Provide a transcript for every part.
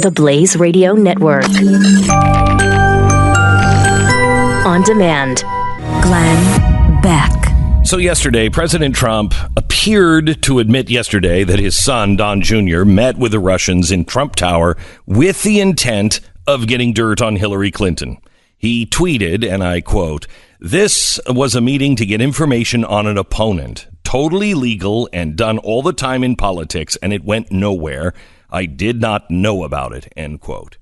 the Blaze Radio Network. On demand. Glenn Beck. So yesterday, President Trump appeared to admit yesterday that his son, Don Jr., met with the Russians in Trump Tower with the intent of getting dirt on Hillary Clinton. He tweeted, and I quote, "This was a meeting to get information on an opponent. Totally legal and done all the time in politics, and it went nowhere. I did not know about it," end quote.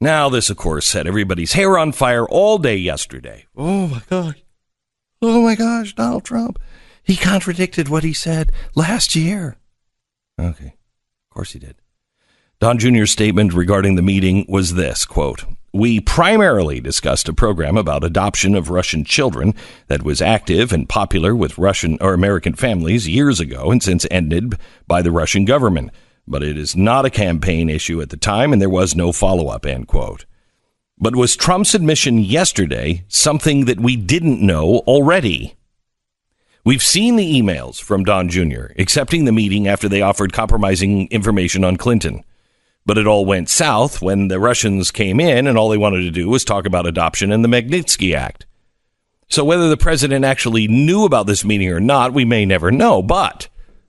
Now, this, of course, set everybody's hair on fire all day yesterday. Oh, my God. Oh, my gosh, Donald Trump. He contradicted what he said last year. Okay, of course he did. Don Jr.'s statement regarding the meeting was this, quote, "We primarily discussed a program about adoption of Russian children that was active and popular with Russian or American families years ago and since ended by the Russian government. But it is not a campaign issue at the time, and there was no follow-up," end quote. But was Trump's admission yesterday something that we didn't know already? We've seen the emails from Don Jr. accepting the meeting after they offered compromising information on Clinton. But it all went south when the Russians came in and all they wanted to do was talk about adoption and the Magnitsky Act. So whether the president actually knew about this meeting or not, we may never know. But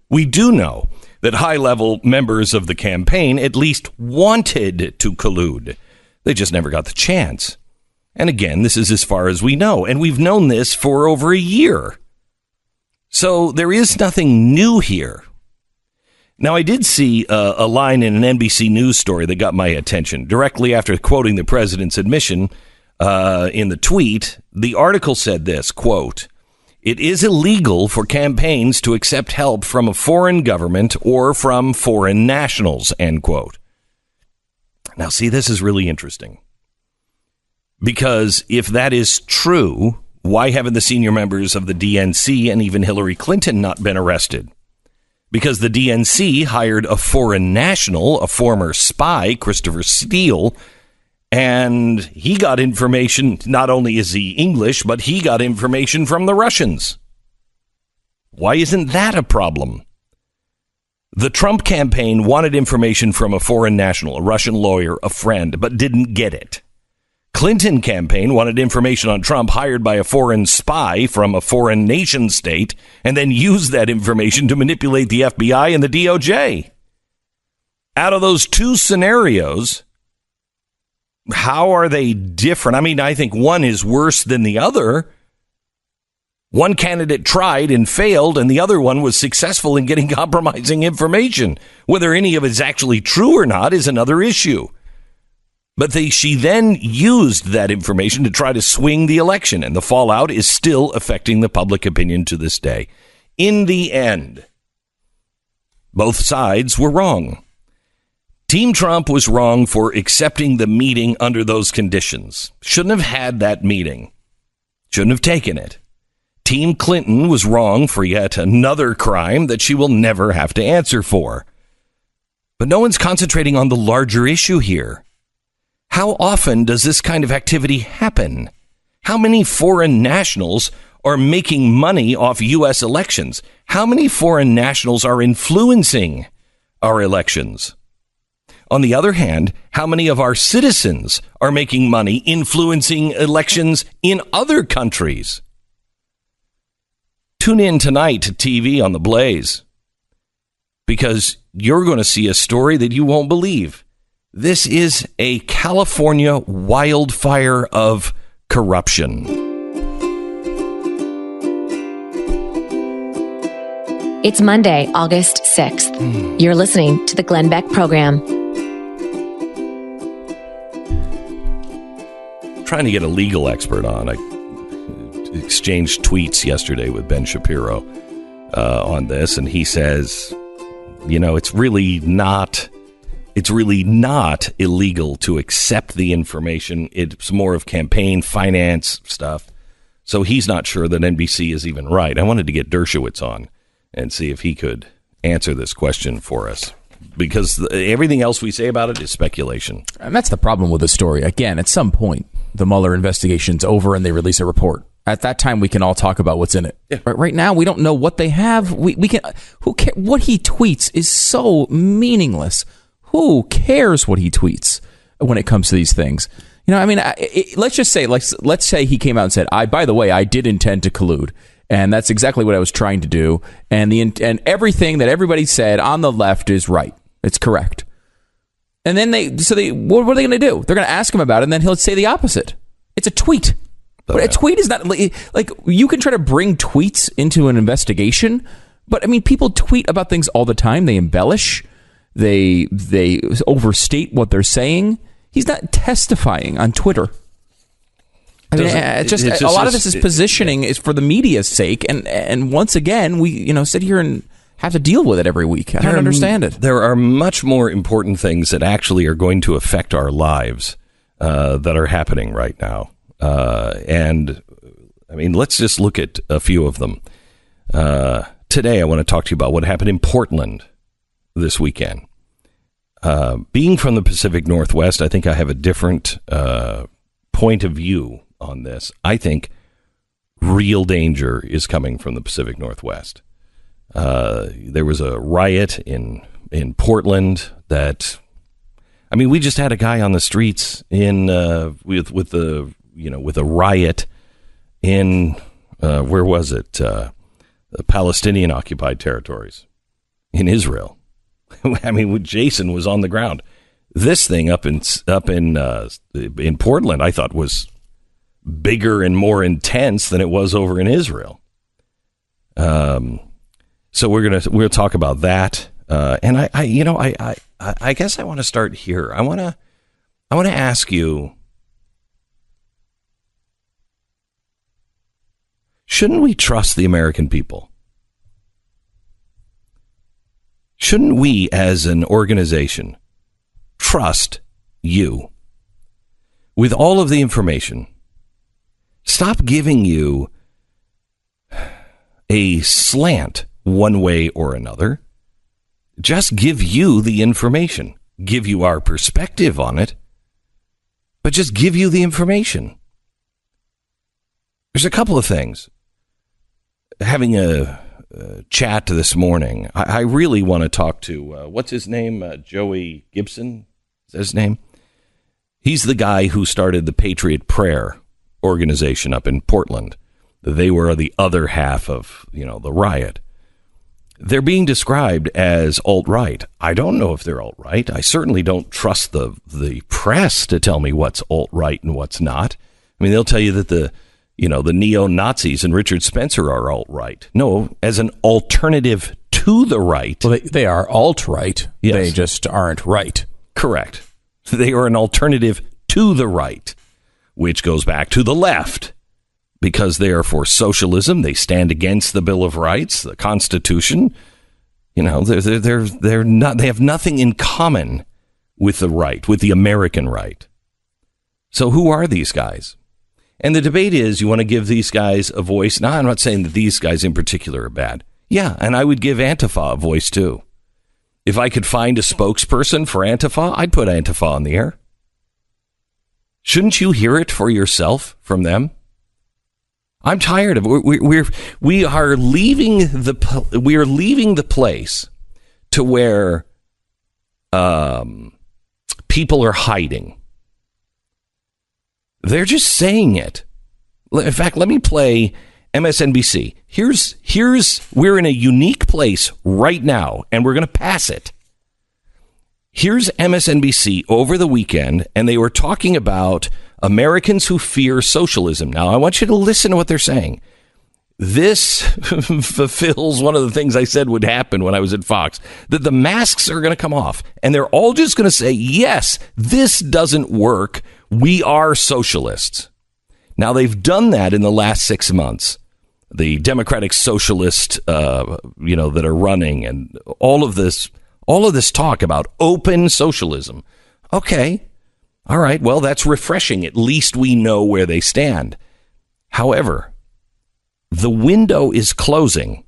we do know that high-level members of the campaign at least wanted to collude. They just never got the chance. And again, this is as far as we know. And we've known this for over a year. So there is nothing new here. Now, I did see a line in an NBC News story that got my attention. Directly after quoting the president's admission in the tweet, the article said this, quote, "It is illegal for campaigns to accept help from a foreign government or from foreign nationals," end quote. Now, see, this is really interesting. Because if that is true, why haven't the senior members of the DNC and even Hillary Clinton not been arrested? Because the DNC hired a foreign national, a former spy, Christopher Steele, and he got information. Not only is he English, but he got information from the Russians. Why isn't that a problem? The Trump campaign wanted information from a foreign national, a Russian lawyer, a friend, but didn't get it. Clinton campaign wanted information on Trump hired by a foreign spy from a foreign nation state and then used that information to manipulate the FBI and the DOJ. Out of those two scenarios, how are they different? I mean, I think one is worse than the other. One candidate tried and failed, and the other one was successful in getting compromising information. Whether any of it is actually true or not is another issue. But she then used that information to try to swing the election, and the fallout is still affecting the public opinion to this day. In the end, both sides were wrong. Team Trump was wrong for accepting the meeting under those conditions. Shouldn't have had that meeting. Shouldn't have taken it. Team Clinton was wrong for yet another crime that she will never have to answer for. But no one's concentrating on the larger issue here. How often does this kind of activity happen? How many foreign nationals are making money off U.S. elections? How many foreign nationals are influencing our elections? On the other hand, how many of our citizens are making money influencing elections in other countries? Tune in tonight to TV on the Blaze, because you're going to see a story that you won't believe. This is a California wildfire of corruption. It's Monday, August 6th. You're listening to the Glenn Beck Program. Trying to get a legal expert on. I exchanged tweets yesterday with Ben Shapiro on this, and he says, you know, it's really not illegal to accept the information. It's more of campaign finance stuff. So he's not sure that NBC is even right. I wanted to get Dershowitz on and see if he could answer this question for us, because everything else we say about it is speculation. And that's the problem with the story. Again, at some point, the Mueller investigation's over and they release a report. At that time, we can all talk about what's in it. Yeah. Right now, we don't know what they have. We can. Who cares? What he tweets is so meaningless. Who cares what he tweets when it comes to these things? I mean, let's just say, let's say he came out and said, by the way, I did intend to collude. And that's exactly what I was trying to do. And everything that everybody said on the left is right. It's correct. And then what are they going to do? They're going to ask him about it, and then he'll say the opposite. It's a tweet. But a tweet is not like you can try to bring tweets into an investigation, but I mean, people tweet about things all the time. They embellish, they overstate what they're saying. He's not testifying on Twitter. I mean, a lot of this is positioning is for the media's sake, and once again, we sit here and have to deal with it every week. I don't understand it. There are much more important things that actually are going to affect our lives that are happening right now. And I mean, let's just look at a few of them. Today, I want to talk to you about what happened in Portland this weekend. Being from the Pacific Northwest, I think I have a different point of view on this. I think real danger is coming from the Pacific Northwest. There was a riot in Portland that, I mean, we just had a guy on the streets with a riot in where was it? The Palestinian occupied territories in Israel. I mean, Jason was on the ground. This thing up in Portland, I thought was bigger and more intense than it was over in Israel. So we'll talk about that. And I guess I want to start here. I want to ask you, shouldn't we trust the American people? Shouldn't we, as an organization, trust you with all of the information? Stop giving you a slant one way or another. Just give you the information. Give you our perspective on it, but just give you the information. There's a couple of things. Having a chat this morning, I really want to talk to, what's his name? Joey Gibson? Is that his name? He's the guy who started the Patriot Prayer organization up in Portland. They were the other half of, the riot. They're being described as alt-right. I don't know if they're alt-right. I certainly don't trust the press to tell me what's alt-right and what's not. I mean, they'll tell you that the neo-Nazis and Richard Spencer are alt-right. No, as an alternative to the right. Well, they are alt-right. Yes. They just aren't right. Correct. They are an alternative to the right, which goes back to the left. Because they are for socialism, they stand against the Bill of Rights, the Constitution. They're not. They have nothing in common with the right, with the American right. So who are these guys? And the debate is, you want to give these guys a voice? Now, I'm not saying that these guys in particular are bad. Yeah, and I would give Antifa a voice too. If I could find a spokesperson for Antifa, I'd put Antifa on the air. Shouldn't you hear it for yourself from them? I'm tired of it. We are leaving the place to where people are hiding. They're just saying it. In fact, let me play MSNBC. We're in a unique place right now, and we're going to pass it. Here's MSNBC over the weekend, and they were talking about Americans who fear socialism. Now, I want you to listen to what they're saying. This fulfills one of the things I said would happen when I was at Fox, that the masks are going to come off, and they're all just going to say, yes, this doesn't work. We are socialists. Now, they've done that in the last 6 months. The Democratic Socialist, that are running, and all of this talk about open socialism. Okay. All right, well, that's refreshing. At least we know where they stand. However, the window is closing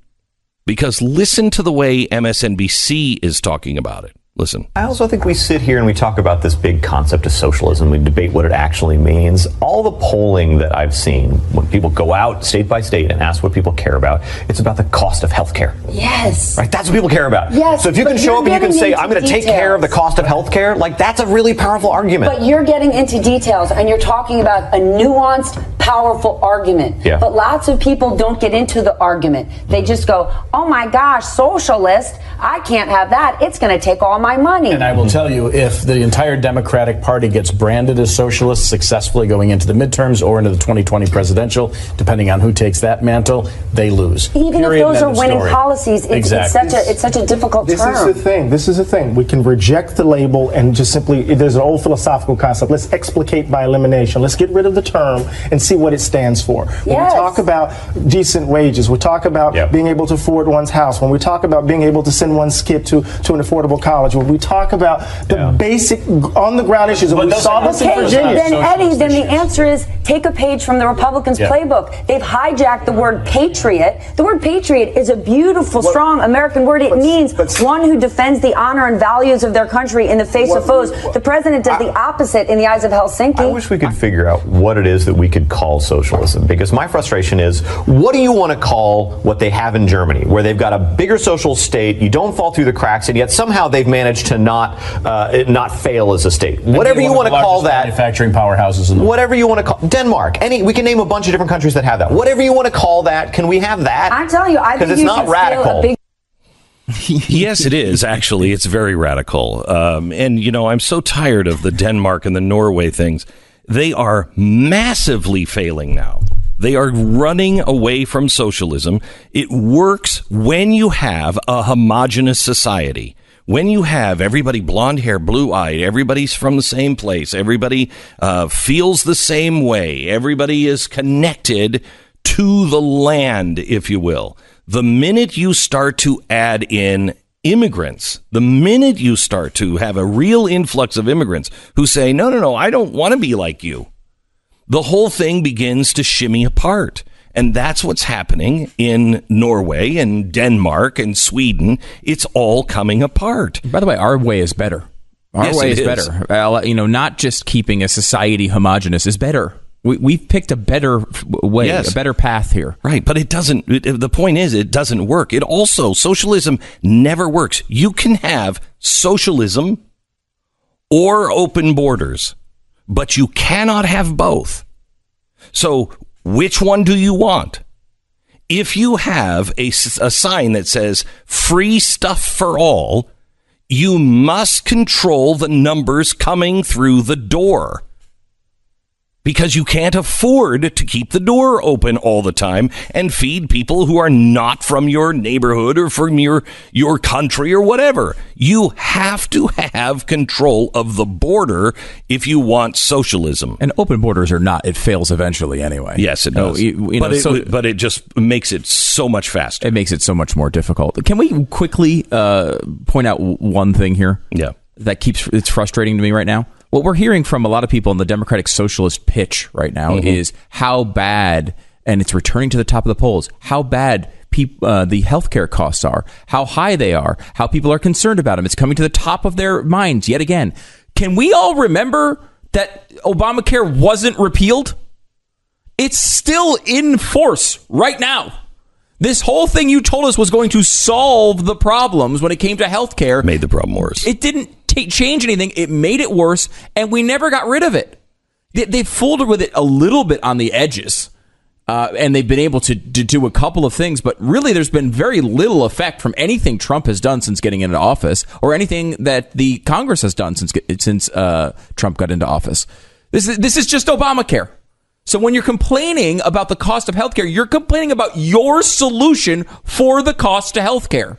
because listen to the way MSNBC is talking about it. Listen. I also think we sit here and we talk about this big concept of socialism. We debate what it actually means. All the polling that I've seen, when people go out state by state and ask what people care about, it's about the cost of health care. Yes. Right? That's what people care about. Yes. So if you can show up and you can say, I'm going to take care of the cost of health care, like that's a really powerful argument. But you're getting into details and you're talking about a nuanced, powerful argument. Yeah. But lots of people don't get into the argument. They just go, oh my gosh, socialist, I can't have that. It's going to take all my money. And I will tell you, if the entire Democratic Party gets branded as socialist successfully going into the midterms or into the 2020 presidential, depending on who takes that mantle, they lose. Even Period. if those are winning Story. policies, it's such a difficult term. This is the thing. We can reject the label and just simply, there's an old philosophical concept. Let's explicate by elimination. Let's get rid of the term and see what it stands for. When we talk about decent wages, we talk about being able to afford one's house. When we talk about being able to send one's kid to an affordable college, when we talk about the basic on-the-ground issues, and we saw this in Virginia. Then Eddie, then the answer is take a page from the Republicans' playbook. They've hijacked the word patriot. The word patriot is a beautiful, strong American word. It means one who defends the honor and values of their country in the face of foes. The president does the opposite in the eyes of Helsinki. I wish we could figure out what it is that we could call socialism, because my frustration is, what do you want to call what they have in Germany, where they've got a bigger social state, you don't fall through the cracks, and yet somehow they've managed to not fail as a state. Whatever you want to call that. Manufacturing powerhouses in the whatever you want to call Denmark. We can name a bunch of different countries that have that. Whatever you want to call that, can we have that? I'm telling you, I think it's not radical. Yes, it is. Actually, it's very radical. And, I'm so tired of the Denmark and the Norway things. They are massively failing now. They are running away from socialism. It works when you have a homogenous society. When you have everybody blonde hair, blue-eyed, everybody's from the same place, everybody feels the same way, everybody is connected to the land, if you will. The minute you start to add in immigrants, the minute you start to have a real influx of immigrants who say, no, I don't want to be like you, the whole thing begins to shimmy apart. And that's what's happening in Norway and Denmark and Sweden. It's all coming apart. By the way, our way is better. Our way is better. Not just keeping a society homogenous is better. We've picked a better way, a better path here. Right, but it doesn't. The point is, it doesn't work. It also, socialism never works. You can have socialism or open borders, but you cannot have both. So which one do you want? If you have a sign that says free stuff for all, you must control the numbers coming through the door, because you can't afford to keep the door open all the time and feed people who are not from your neighborhood or from your country or whatever. You have to have control of the border if you want socialism. And open borders or not, it fails eventually anyway. Yes, it does. But it just makes it so much faster. It makes it so much more difficult. Can we quickly point out one thing here? Yeah. It's frustrating to me right now. What we're hearing from a lot of people in the Democratic Socialist pitch right now is how bad, and it's returning to the top of the polls, how bad the healthcare costs are, how high they are, how people are concerned about them. It's coming to the top of their minds yet again. Can we all remember that Obamacare wasn't repealed? It's still in force right now. This whole thing you told us was going to solve the problems when it came to healthcare made the problem worse. It didn't change anything. It made it worse, and we never got rid of it. They fooled with it a little bit on the edges, and they've been able to do a couple of things, but really there's been very little effect from anything Trump has done since getting into office, or anything that the Congress has done since Trump got into office. This is just Obamacare. So when you're complaining about the cost of healthcare, you're complaining about your solution for the cost to healthcare.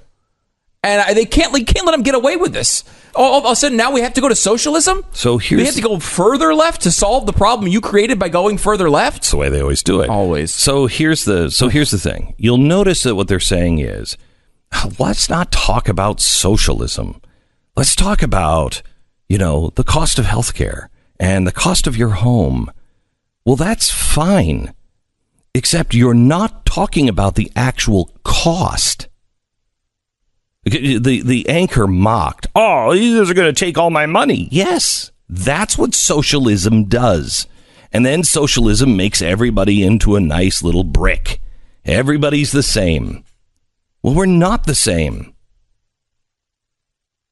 And they can't let them get away with this. All of a sudden, now we have to go to socialism? So we have to go further left to solve the problem you created by going further left? That's the way they always do it. Always. So here's the thing. You'll notice that what they're saying is, let's not talk about socialism. Let's talk about, the cost of healthcare and the cost of your home. Well, that's fine, except you're not talking about the actual cost. The anchor mocked, oh, you guys are going to take all my money. Yes, that's what socialism does. And then socialism makes everybody into a nice little brick. Everybody's the same. Well, we're not the same.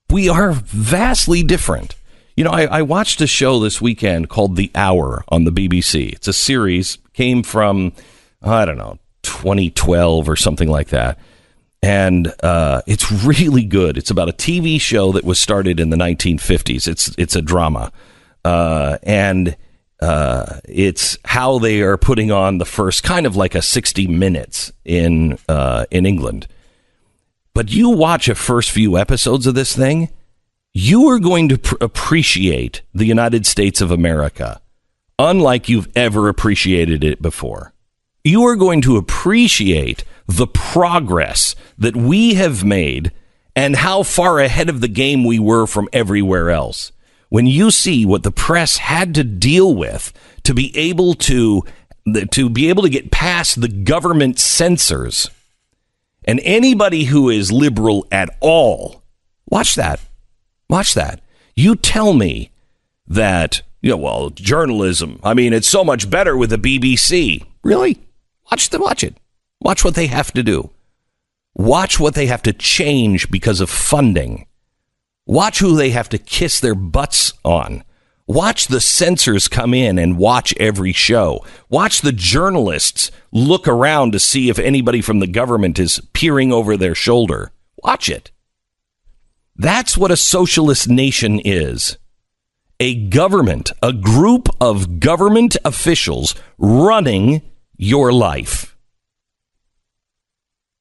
We are vastly different. You know, I watched a show this weekend called The Hour on the BBC. It's a series, came from, I don't know, 2012 or something like that. And it's really good. It's about a TV show that was started in the 1950s. It's a drama. And it's how they are putting on the first kind of like a 60 Minutes in England. But you watch a first few episodes of this thing, you are going to appreciate the United States of America unlike you've ever appreciated it before. You are going to appreciate the progress that we have made and how far ahead of the game we were from everywhere else. When you see what the press had to deal with to be able to get past the government censors, and anybody who is liberal at all, watch that. You tell me that, well, journalism, I mean, it's so much better with the BBC. Really? Watch it. Watch what they have to do. Watch what they have to change because of funding. Watch who they have to kiss their butts on. Watch the censors come in and watch every show. Watch the journalists look around to see if anybody from the government is peering over their shoulder. Watch it. That's what a socialist nation is. A government, a group of government officials running your life.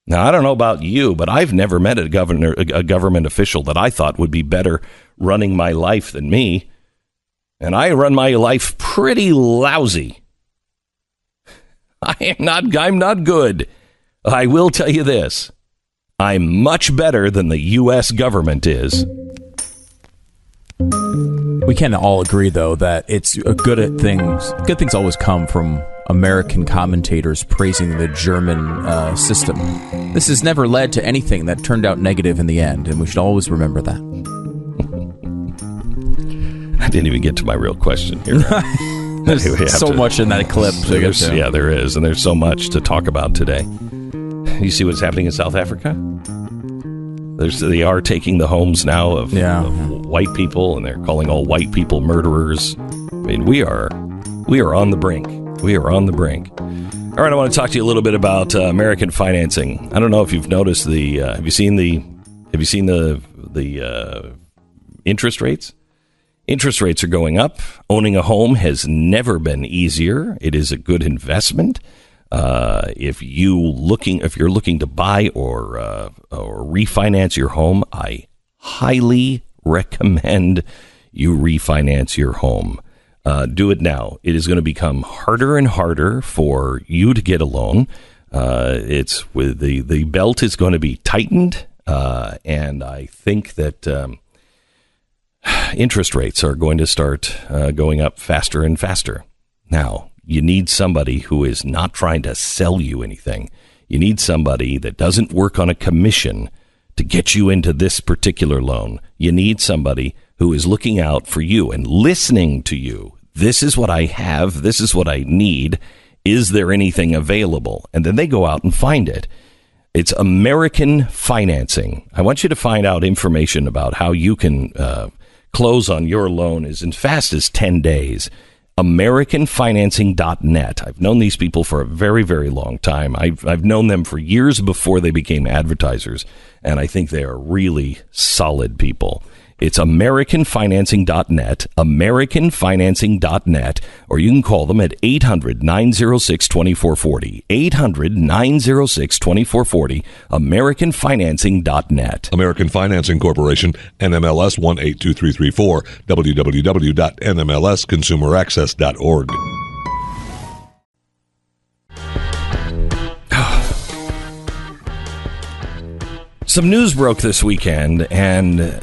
Now, I don't know about you, but I've never met a government official that I thought would be better running my life than me. And I run my life pretty lousy. I'm not good. I will tell you this. I'm much better than the U.S. government is. We can all agree, though, that it's good things always come from American commentators praising the German system. This has never led to anything that turned out negative in the end, and we should always remember that. I didn't even get to my real question here. There's so much in that clip. Yeah, there is, and there's so much to talk about today. You see what's happening in South Africa? They are taking the homes now of white people, and they're calling all white people murderers. I mean, we are on the brink. We are on the brink. All right, I want to talk to you a little bit about American financing. I don't know if you've noticed have you seen the interest rates? Interest rates are going up. Owning a home has never been easier. It is a good investment. If you're looking to buy or refinance your home, I highly recommend you refinance your home. Do it now. It is going to become harder and harder for you to get a loan. It's with the belt is going to be tightened, and I think that interest rates are going to start going up faster and faster. Now, you need somebody who is not trying to sell you anything. You need somebody that doesn't work on a commission to get you into this particular loan. You need somebody who is looking out for you and listening to you. This is what I have. This is what I need. Is there anything available? And then they go out and find it. It's American Financing. I want you to find out information about how you can close on your loan as fast as 10 days. AmericanFinancing.net. I've known these people for a very, very long time. I've known them for years before they became advertisers, and I think they are really solid people. It's AmericanFinancing.net, AmericanFinancing.net, or you can call them at 800-906-2440, 800-906-2440, AmericanFinancing.net. American Financing Corporation, NMLS 182334, www.nmlsconsumeraccess.org. Some news broke this weekend, and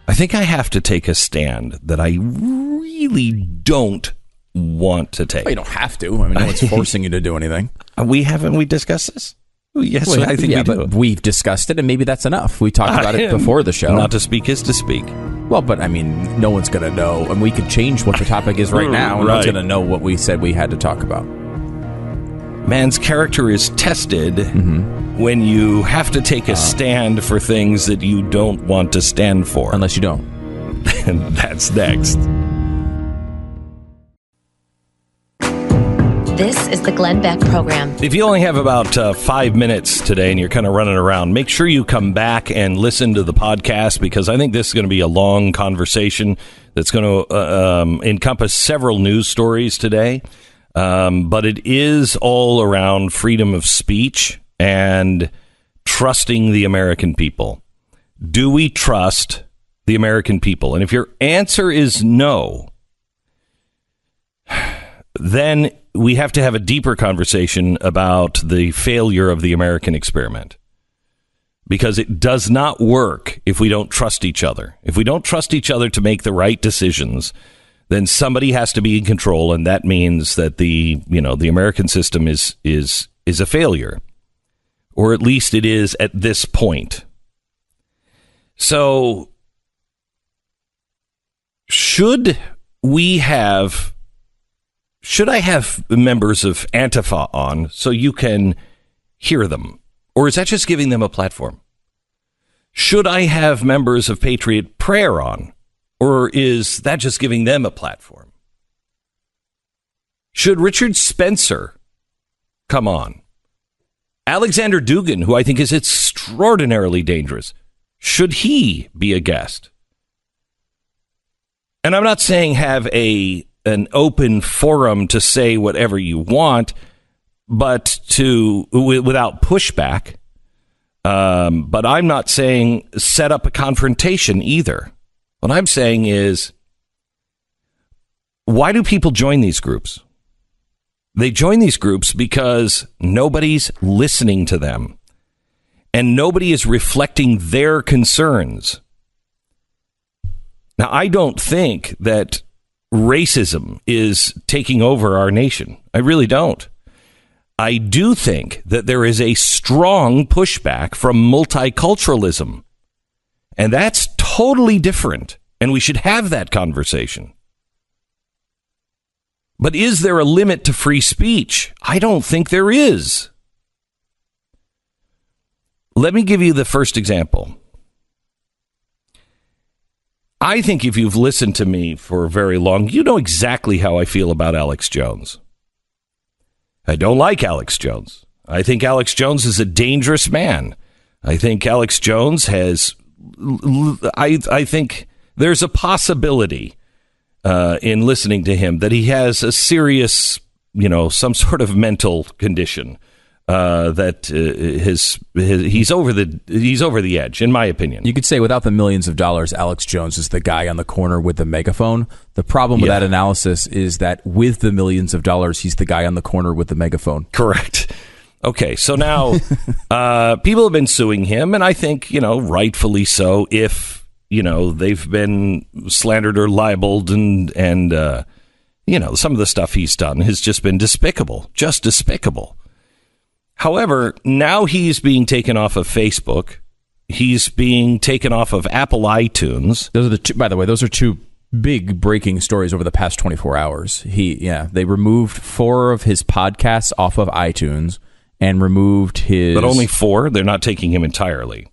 I think I have to take a stand that I really don't want to take. Well, you don't have to. I mean, no one's forcing you to do anything. We discussed this? Yes, Well, I think we do. but we've discussed it, and maybe that's enough. We talked about it before the show. Not to speak is to speak. Well, but I mean, no one's going to know, and we could change what the topic is right now, and no one's going to know what we said we had to talk about. Man's character is tested when you have to take a stand for things that you don't want to stand for. Unless you don't. And that's next. This is the Glenn Beck Program. If you only have about 5 minutes today and you're kind of running around, make sure you come back and listen to the podcast, because I think this is going to be a long conversation that's going to encompass several news stories today. But it is all around freedom of speech and trusting the American people. Do we trust the American people? And if your answer is no, then we have to have a deeper conversation about the failure of the American experiment, because it does not work if we don't trust each other. If we don't trust each other to make the right decisions, then somebody has to be in control, and that means that the American system is a failure, or at least it is at this point. So, should I have members of Antifa on so you can hear them? Or is that just giving them a platform? Should I have members of Patriot Prayer on? Or is that just giving them a platform? Should Richard Spencer come on? Alexander Dugin, who I think is extraordinarily dangerous, should he be a guest? And I'm not saying have an open forum to say whatever you want, but without pushback. But I'm not saying set up a confrontation either. What I'm saying is, why do people join these groups? They join these groups because nobody's listening to them, and nobody is reflecting their concerns. Now, I don't think that racism is taking over our nation. I really don't. I do think that there is a strong pushback from multiculturalism, and that's totally different, and we should have that conversation. But is there a limit to free speech? I don't think there is. Let me give you the first example. I think if you've listened to me for very long, you know exactly how I feel about Alex Jones. I don't like Alex Jones. I think Alex Jones is a dangerous man. I think Alex Jones has... I think there's a possibility in listening to him that he has a serious, some sort of mental condition that he's over the edge, in my opinion. You could say without the millions of dollars, Alex Jones is the guy on the corner with the megaphone. The problem with that analysis is that with the millions of dollars, he's the guy on the corner with the megaphone. Correct. Okay, so now people have been suing him, and I think, rightfully so, if, they've been slandered or libeled, and some of the stuff he's done has just been despicable, just despicable. However, now he's being taken off of Facebook. He's being taken off of Apple iTunes. Those are the two, by the way, those are two big breaking stories over the past 24 hours. They removed 4 of his podcasts off of iTunes and removed his... But only 4? They're not taking him entirely.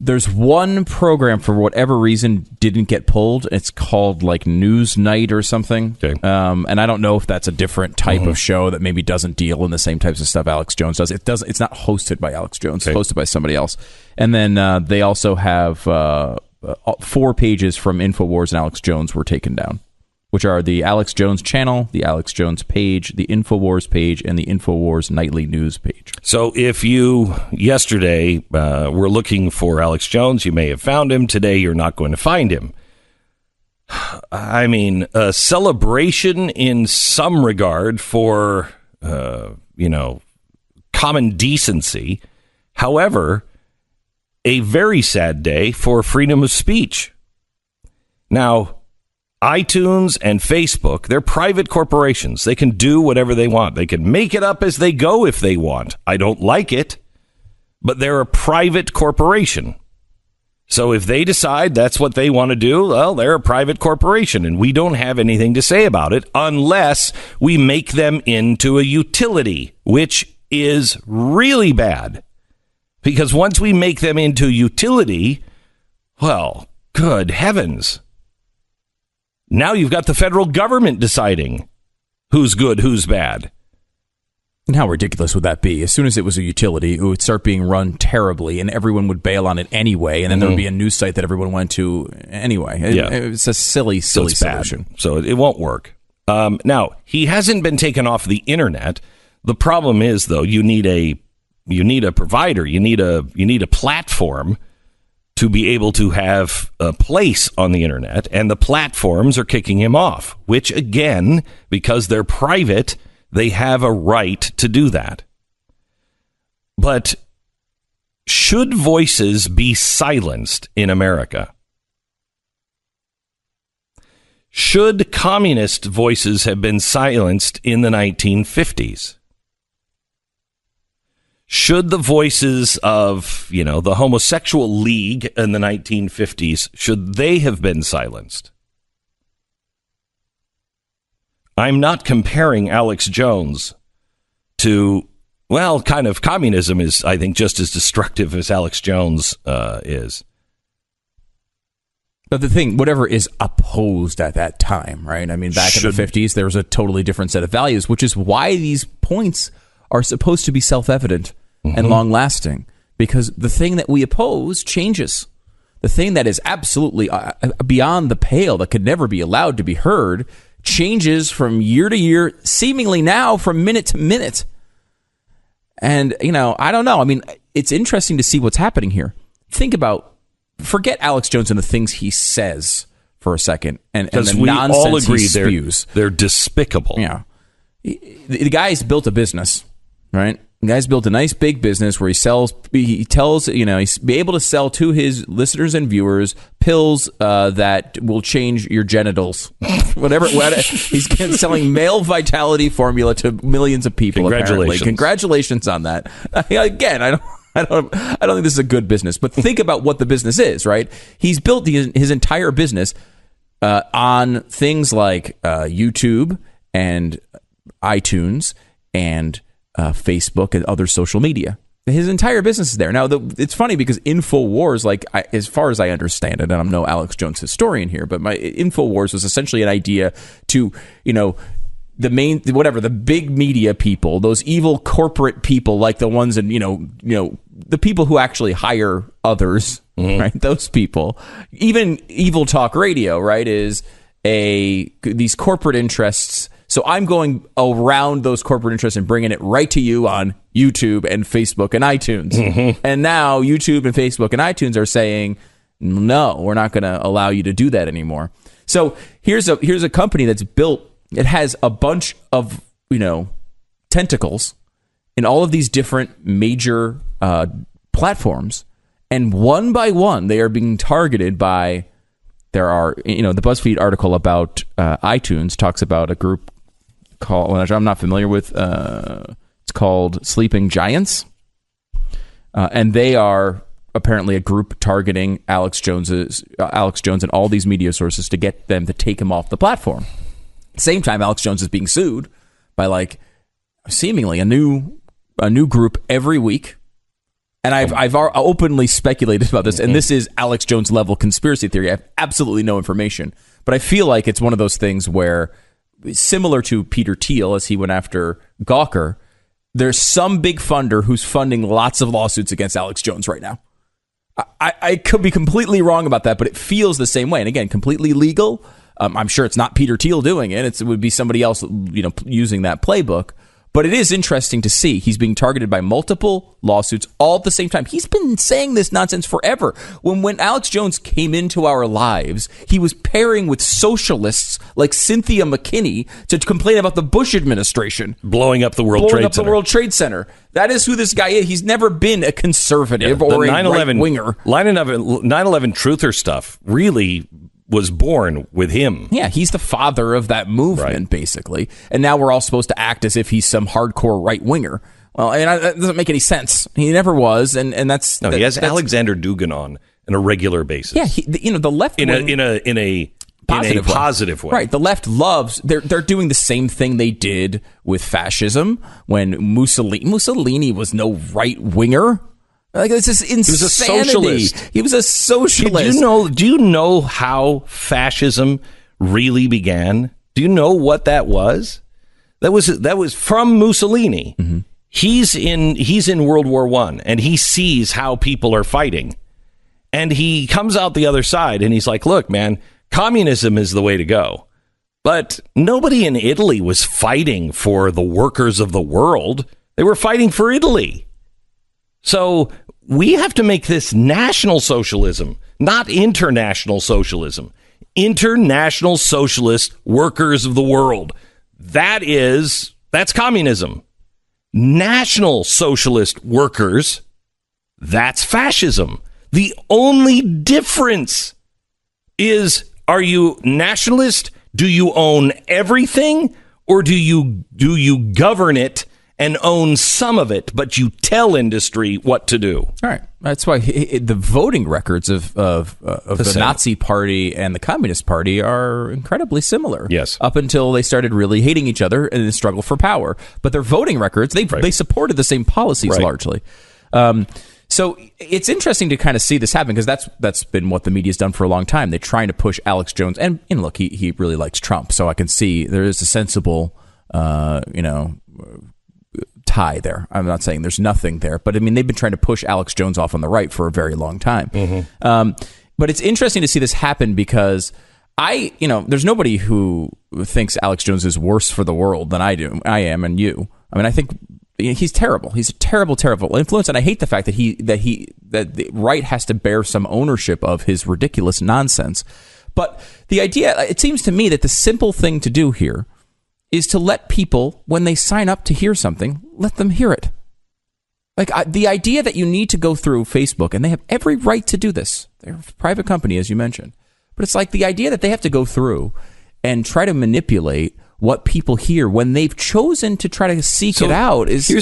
There's one program, for whatever reason, didn't get pulled. It's called like News Night or something. Okay. And I don't know if that's a different type of show that maybe doesn't deal in the same types of stuff Alex Jones does. It's not hosted by Alex Jones. Okay. It's hosted by somebody else. And then they also have 4 pages from InfoWars and Alex Jones were taken down, which are the Alex Jones channel, the Alex Jones page, the InfoWars page, and the InfoWars nightly news page. So if you, yesterday, were looking for Alex Jones, you may have found him. Today, you're not going to find him. I mean, a celebration in some regard for, common decency. However, a very sad day for freedom of speech. Now, iTunes and Facebook, they're private corporations. They can do whatever they want. They can make it up as they go if they want. I don't like it. but they're a private corporation. So if they decide that's what they want to do, well, they're a private corporation, and we don't have anything to say about it unless we make them into a utility, which is really bad. Because once we make them into utility, well, good heavens. Now you've got the federal government deciding who's good, who's bad. And how ridiculous would that be? As soon as it was a utility, it would start being run terribly, and everyone would bail on it anyway, and then there would be a news site that everyone went to anyway. It's a silly solution. Bad. So it won't work. Now, he hasn't been taken off the internet. The problem is, though, you need a provider. You need a platform to be able to have a place on the internet, and the platforms are kicking him off, which, again, because they're private, they have a right to do that. But should voices be silenced in America? Should communist voices have been silenced in the 1950s? Should the voices of, the homosexual league in the 1950s, should they have been silenced? I'm not comparing Alex Jones to, kind of communism is, I think, just as destructive as Alex Jones is. But the thing, whatever is opposed at that time, right? I mean, back in the 50s, there was a totally different set of values, which is why these points are supposed to be self-evident and long-lasting, because the thing that we oppose changes. The thing that is absolutely beyond the pale, that could never be allowed to be heard, changes from year to year, seemingly now from minute to minute. And, I don't know. I mean, it's interesting to see what's happening here. Forget Alex Jones and the things he says for a second, and the we nonsense all agree he spews. They're despicable. Yeah. The guy's built a business, right? The guy's built a nice big business where he's able to sell to his listeners and viewers pills that will change your genitals. whatever. He's selling male vitality formula to millions of people. Congratulations on that. Again, I don't think this is a good business, but think about what the business is, right? He's built his entire business on things like YouTube and iTunes and Facebook and other social media. His entire business is there. Now, it's funny because InfoWars, as far as I understand it, and I'm no Alex Jones historian here, but my InfoWars was essentially an idea to, the big media people, those evil corporate people, like the ones in, the people who actually hire others, right? Those people, even Evil Talk Radio, right, is these corporate interests. So I'm going around those corporate interests and bringing it right to you on YouTube and Facebook and iTunes. And now YouTube and Facebook and iTunes are saying, no, we're not going to allow you to do that anymore. So here's a company that's built. It has a bunch of, tentacles in all of these different major platforms. And one by one, they are being targeted by, the BuzzFeed article about iTunes talks about a group called, which I'm not familiar with, it's called Sleeping Giants. And they are apparently a group targeting Alex Jones and all these media sources to get them to take him off the platform. At the same time, Alex Jones is being sued by seemingly a new group every week. And I've openly speculated about this, and this is Alex Jones level conspiracy theory. I have absolutely no information, but I feel like it's one of those things where, similar to Peter Thiel as he went after Gawker, there's some big funder who's funding lots of lawsuits against Alex Jones right now. I could be completely wrong about that, but it feels the same way. And again, completely legal. I'm sure it's not Peter Thiel doing it. It would be somebody else, using that playbook. But it is interesting to see he's being targeted by multiple lawsuits all at the same time. He's been saying this nonsense forever. When Alex Jones came into our lives, he was pairing with socialists like Cynthia McKinney to complain about the Bush administration. Blowing up the World Trade Center. That is who this guy is. He's never been a conservative or a right-winger. 9/11 truther stuff really was born with him. Yeah, he's the father of that movement, basically. And now we're all supposed to act as if he's some hardcore right-winger. Well, and that doesn't make any sense. He never was, and that's he has Alexander Dugin on a regular basis. Yeah, the left in a positive way. Right. The left loves. They're doing the same thing they did with fascism when Mussolini was no right winger. Like, this is insanity. He was a socialist. He was a socialist. Do you know how fascism really began? Do you know what that was? That was from Mussolini. Mm-hmm. He's in World War I, and he sees how people are fighting, and he comes out the other side, and he's like, "Look, man, communism is the way to go." But nobody in Italy was fighting for the workers of the world. They were fighting for Italy. So we have to make this national socialism, not international socialism. International socialist workers of the world. That's communism. National socialist workers, that's fascism. The only difference is, are you nationalist? Do you own everything? Or do you govern it and own some of it, but you tell industry what to do? All right. That's why the voting records of the Nazi Party and the Communist Party are incredibly similar. Yes. Up until they started really hating each other in the struggle for power. But their voting records, they supported the same policies largely. So it's interesting to kind of see this happen, because that's been what the media's done for a long time. They're trying to push Alex Jones. And look, he really likes Trump. So I can see there is a sensible, tie there. I'm not saying there's nothing there, but I mean, they've been trying to push Alex Jones off on the right for a very long time. Mm-hmm. But it's interesting to see this happen, because there's nobody who thinks Alex Jones is worse for the world than I am, and you. I mean, I think he's terrible. He's a terrible, terrible influence, and I hate the fact that the right has to bear some ownership of his ridiculous nonsense. But the idea, it seems to me that the simple thing to do here is to let people, when they sign up to hear something, let them hear it. Like, the idea that you need to go through Facebook, and they have every right to do this. They're a private company, as you mentioned. But it's like the idea that they have to go through and try to manipulate what people hear when they've chosen to try to seek it out is a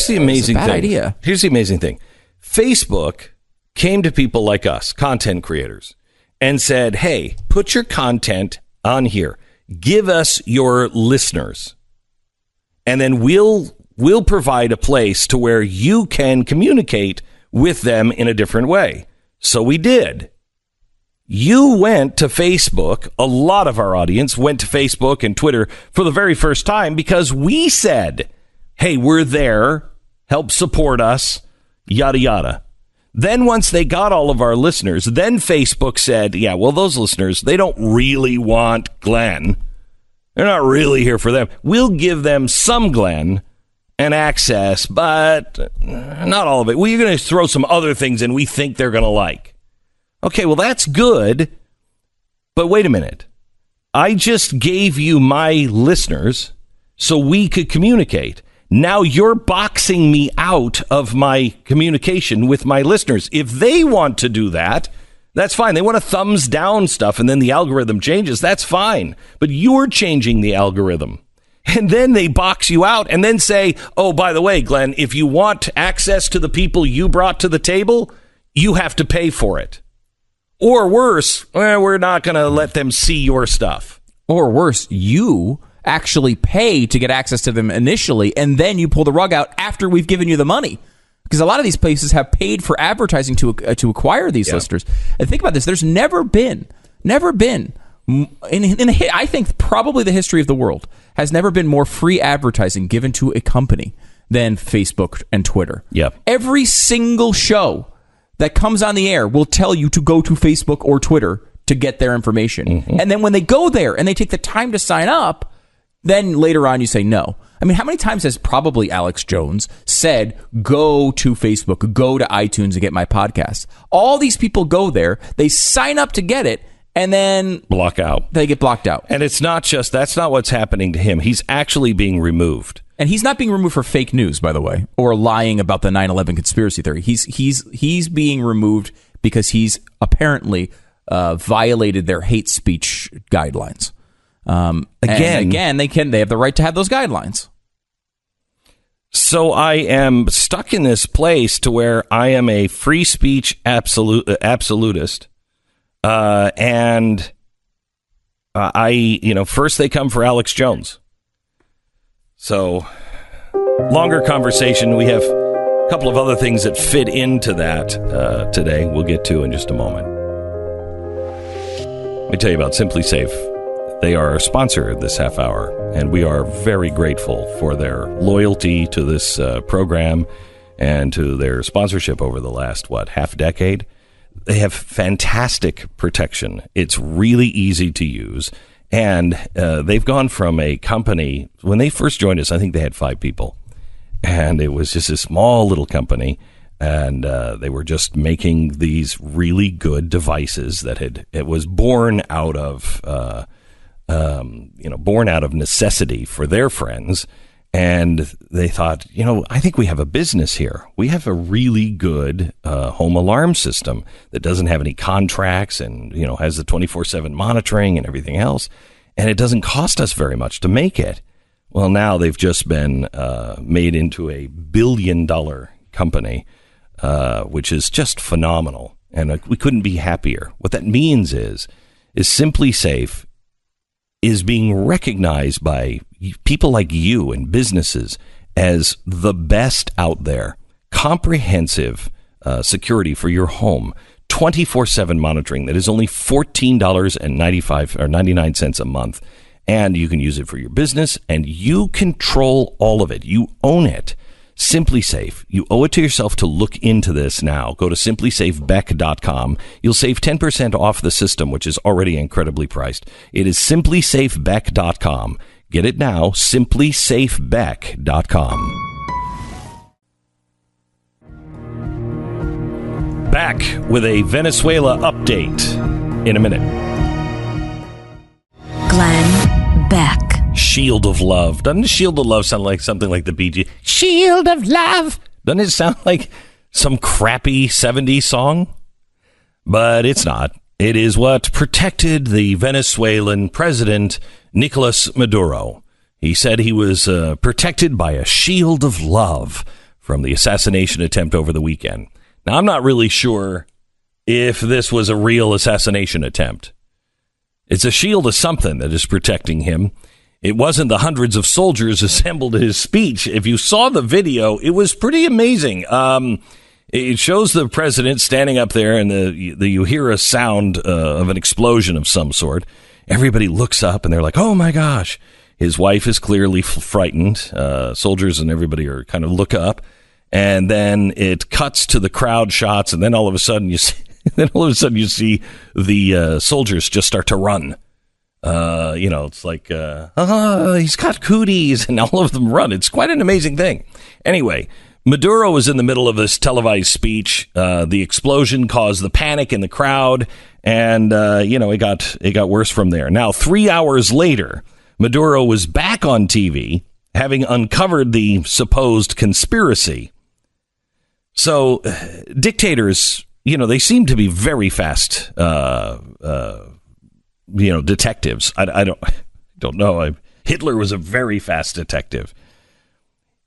bad idea. Here's the amazing thing. Facebook came to people like us, content creators, and said, hey, put your content on here. Give us your listeners. And then we'll provide a place to where you can communicate with them in a different way. So we did. You went to Facebook. A lot of our audience went to Facebook and Twitter for the very first time because we said, hey, we're there. Help support us. Yada, yada. Then once they got all of our listeners, then Facebook said, yeah, well, those listeners, they don't really want Glenn. They're not really here for them. We'll give them some Glenn and access, but not all of it. We're going to throw some other things in we think they're going to like. Okay, well, that's good. But wait a minute. I just gave you my listeners so we could communicate. Now you're boxing me out of my communication with my listeners. If they want to do that, that's fine. They want to thumbs down stuff and then the algorithm changes. That's fine. But you're changing the algorithm. And then they box you out and then say, oh, by the way, Glenn, if you want access to the people you brought to the table, you have to pay for it. Or worse, we're not going to let them see your stuff. Or worse, you actually pay to get access to them initially, and then you pull the rug out after we've given you the money. Because a lot of these places have paid for advertising to acquire these listeners. And think about this. There's never been, I think probably the history of the world, has never been more free advertising given to a company than Facebook and Twitter. Yep. Every single show that comes on the air will tell you to go to Facebook or Twitter to get their information. Mm-hmm. And then when they go there and they take the time to sign up, then later on you say no. I mean, how many times has probably Alex Jones said, go to Facebook, go to iTunes and get my podcast? All these people go there, they sign up to get it, and then block out. They get blocked out. And it's not just, that's not what's happening to him. He's actually being removed. And he's not being removed for fake news, by the way, or lying about the 9/11 conspiracy theory. He's being removed because he's apparently violated their hate speech guidelines. Again, they have the right to have those guidelines. So I am stuck in this place to where I am a free speech absolutist. And first they come for Alex Jones. So longer conversation. We have a couple of other things that fit into that today. We'll get to in just a moment. Let me tell you about Simply Safe. They are our sponsor this half hour, and we are very grateful for their loyalty to this program and to their sponsorship over the last, half decade. They have fantastic protection. It's really easy to use, and they've gone from a company, when they first joined us, I think they had 5 people, and it was just a small little company, and they were just making these really good devices that it was born out of necessity for their friends. And they thought, I think we have a business here. We have a really good home alarm system that doesn't have any contracts and, has the 24/7 monitoring and everything else. And it doesn't cost us very much to make it. Well, now they've just been made into a $1 billion company, which is just phenomenal. And we couldn't be happier. What that means is Simply Safe is being recognized by people like you and businesses as the best out there. Comprehensive security for your home. 24/7 monitoring that is only $14.99 a month. And you can use it for your business, and you control all of it. You own it. Simply Safe. You owe it to yourself to look into this now. Go to simplysafebeck.com. You'll save 10% off the system, which is already incredibly priced. It is simplysafebeck.com. Get it now, simplysafebeck.com. Back with a Venezuela update in a minute. Glenn Beck. Shield of Love. Doesn't Shield of Love sound like something like the Bee Gees? Shield of Love. Doesn't it sound like some crappy 70s song? But it's not. It is what protected the Venezuelan president, Nicolas Maduro. He said he was protected by a shield of love from the assassination attempt over the weekend. Now, I'm not really sure if this was a real assassination attempt. It's a shield of something that is protecting him. It wasn't the hundreds of soldiers assembled at his speech. If you saw the video, it was pretty amazing. It shows the president standing up there, and you hear a sound of an explosion of some sort. Everybody looks up, and they're like, oh, my gosh. His wife is clearly frightened. Soldiers and everybody are kind of look up. And then it cuts to the crowd shots, and then all of a sudden you see, the soldiers just start to run. It's like, he's got cooties, and all of them run. It's quite an amazing thing. Anyway, Maduro was in the middle of this televised speech. The explosion caused the panic in the crowd, and, it got worse from there. Now, 3 hours later, Maduro was back on TV, having uncovered the supposed conspiracy. So dictators, they seem to be very fast, detectives. I don't know. Hitler was a very fast detective.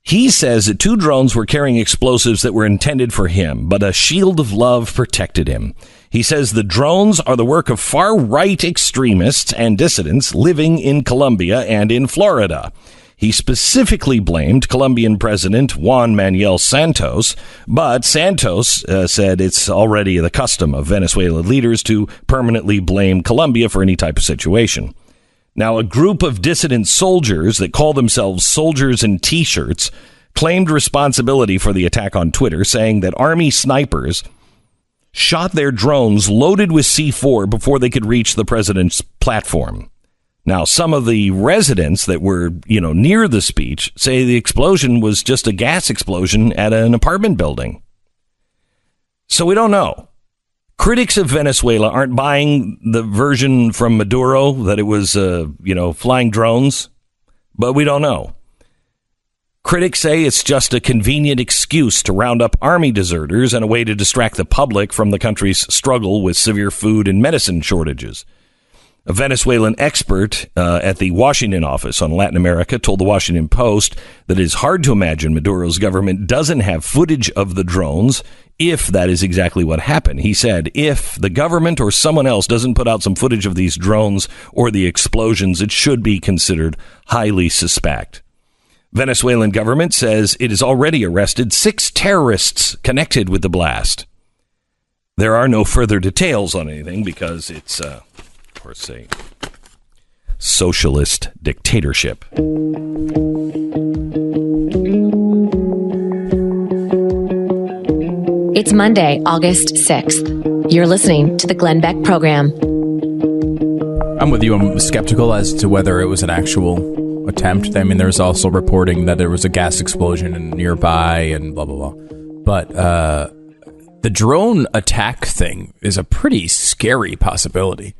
He says that 2 drones were carrying explosives that were intended for him, but a shield of love protected him. He says the drones are the work of far-right extremists and dissidents living in Colombia and in Florida. He specifically blamed Colombian President Juan Manuel Santos, but Santos said it's already the custom of Venezuelan leaders to permanently blame Colombia for any type of situation. Now, a group of dissident soldiers that call themselves Soldiers in T-shirts claimed responsibility for the attack on Twitter, saying that Army snipers shot their drones loaded with C4 before they could reach the president's platform. Now, some of the residents that were, near the speech say the explosion was just a gas explosion at an apartment building. So we don't know. Critics of Venezuela aren't buying the version from Maduro that it was, flying drones, but we don't know. Critics say it's just a convenient excuse to round up army deserters and a way to distract the public from the country's struggle with severe food and medicine shortages. A Venezuelan expert at the Washington office on Latin America told the Washington Post that it is hard to imagine Maduro's government doesn't have footage of the drones if that is exactly what happened. He said, if the government or someone else doesn't put out some footage of these drones or the explosions, it should be considered highly suspect. Venezuelan government says it has already arrested 6 terrorists connected with the blast. There are no further details on anything because it's, of course, a socialist dictatorship. It's Monday, August 6th. You're listening to the Glenn Beck program. I'm with you. I'm skeptical as to whether it was an actual attempt. I mean, there's also reporting that there was a gas explosion nearby and blah, blah, blah. But the drone attack thing is a pretty scary possibility.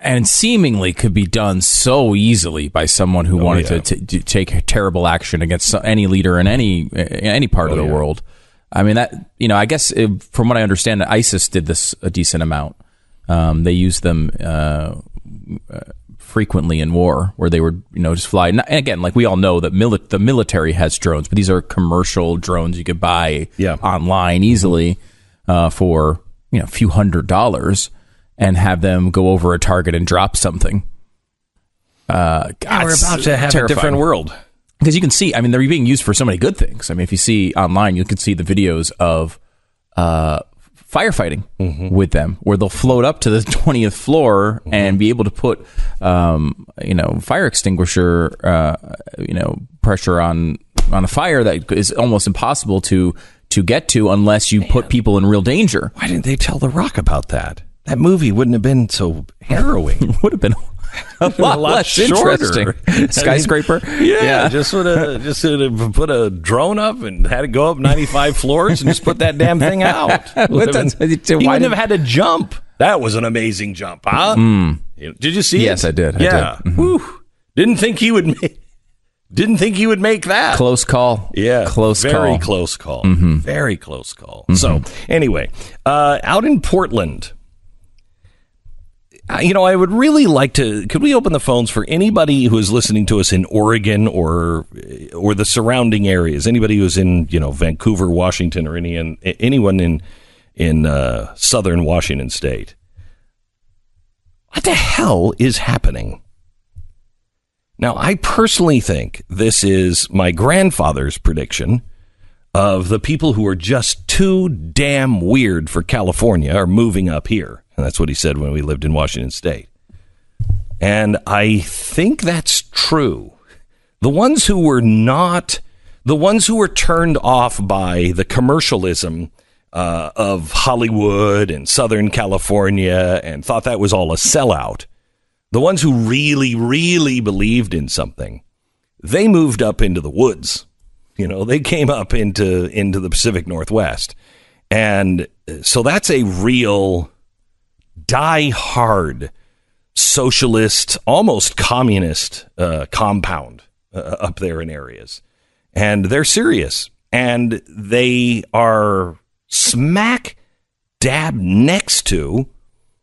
And seemingly could be done so easily by someone who wanted to take terrible action against any leader in any part of the world. I mean, that, I guess from what I understand, ISIS did this a decent amount. They used them frequently in war where they would, just fly. And again, like we all know that the military has drones, but these are commercial drones you could buy online easily for, a few $100s and have them go over a target and drop something. God, we're about to have a different world. Because you can see, I mean, they're being used for so many good things. I mean, if you see online, you can see the videos of firefighting with them, where they'll float up to the 20th floor and be able to put, fire extinguisher, pressure on a fire that is almost impossible to get to unless you put people in real danger. Why didn't they tell The Rock about that? That movie wouldn't have been so harrowing. Would have been a lot less interesting. Skyscraper. Just would have put a drone up and had it go up 95 floors and just put that damn thing out. He wouldn't have had to jump. That was an amazing jump, huh? Did you see it? Yes, I did. Yeah. I did. Didn't think he would make that. Close call. Yeah. Very close call. Very close call. So anyway, out in Portland, I would really like to, could we open the phones for anybody who is listening to us in Oregon or the surrounding areas, anybody who's in, Vancouver, Washington, or anyone in southern Washington state. What the hell is happening? Now, I personally think this is my grandfather's prediction of the people who are just too damn weird for California are moving up here. And that's what he said when we lived in Washington State. And I think that's true. The ones who were turned off by the commercialism of Hollywood and Southern California and thought that was all a sellout, the ones who really, really believed in something, they moved up into the woods. They came up into the Pacific Northwest. And so that's a real die-hard socialist, almost communist compound up there in areas. And they're serious. And they are smack dab next to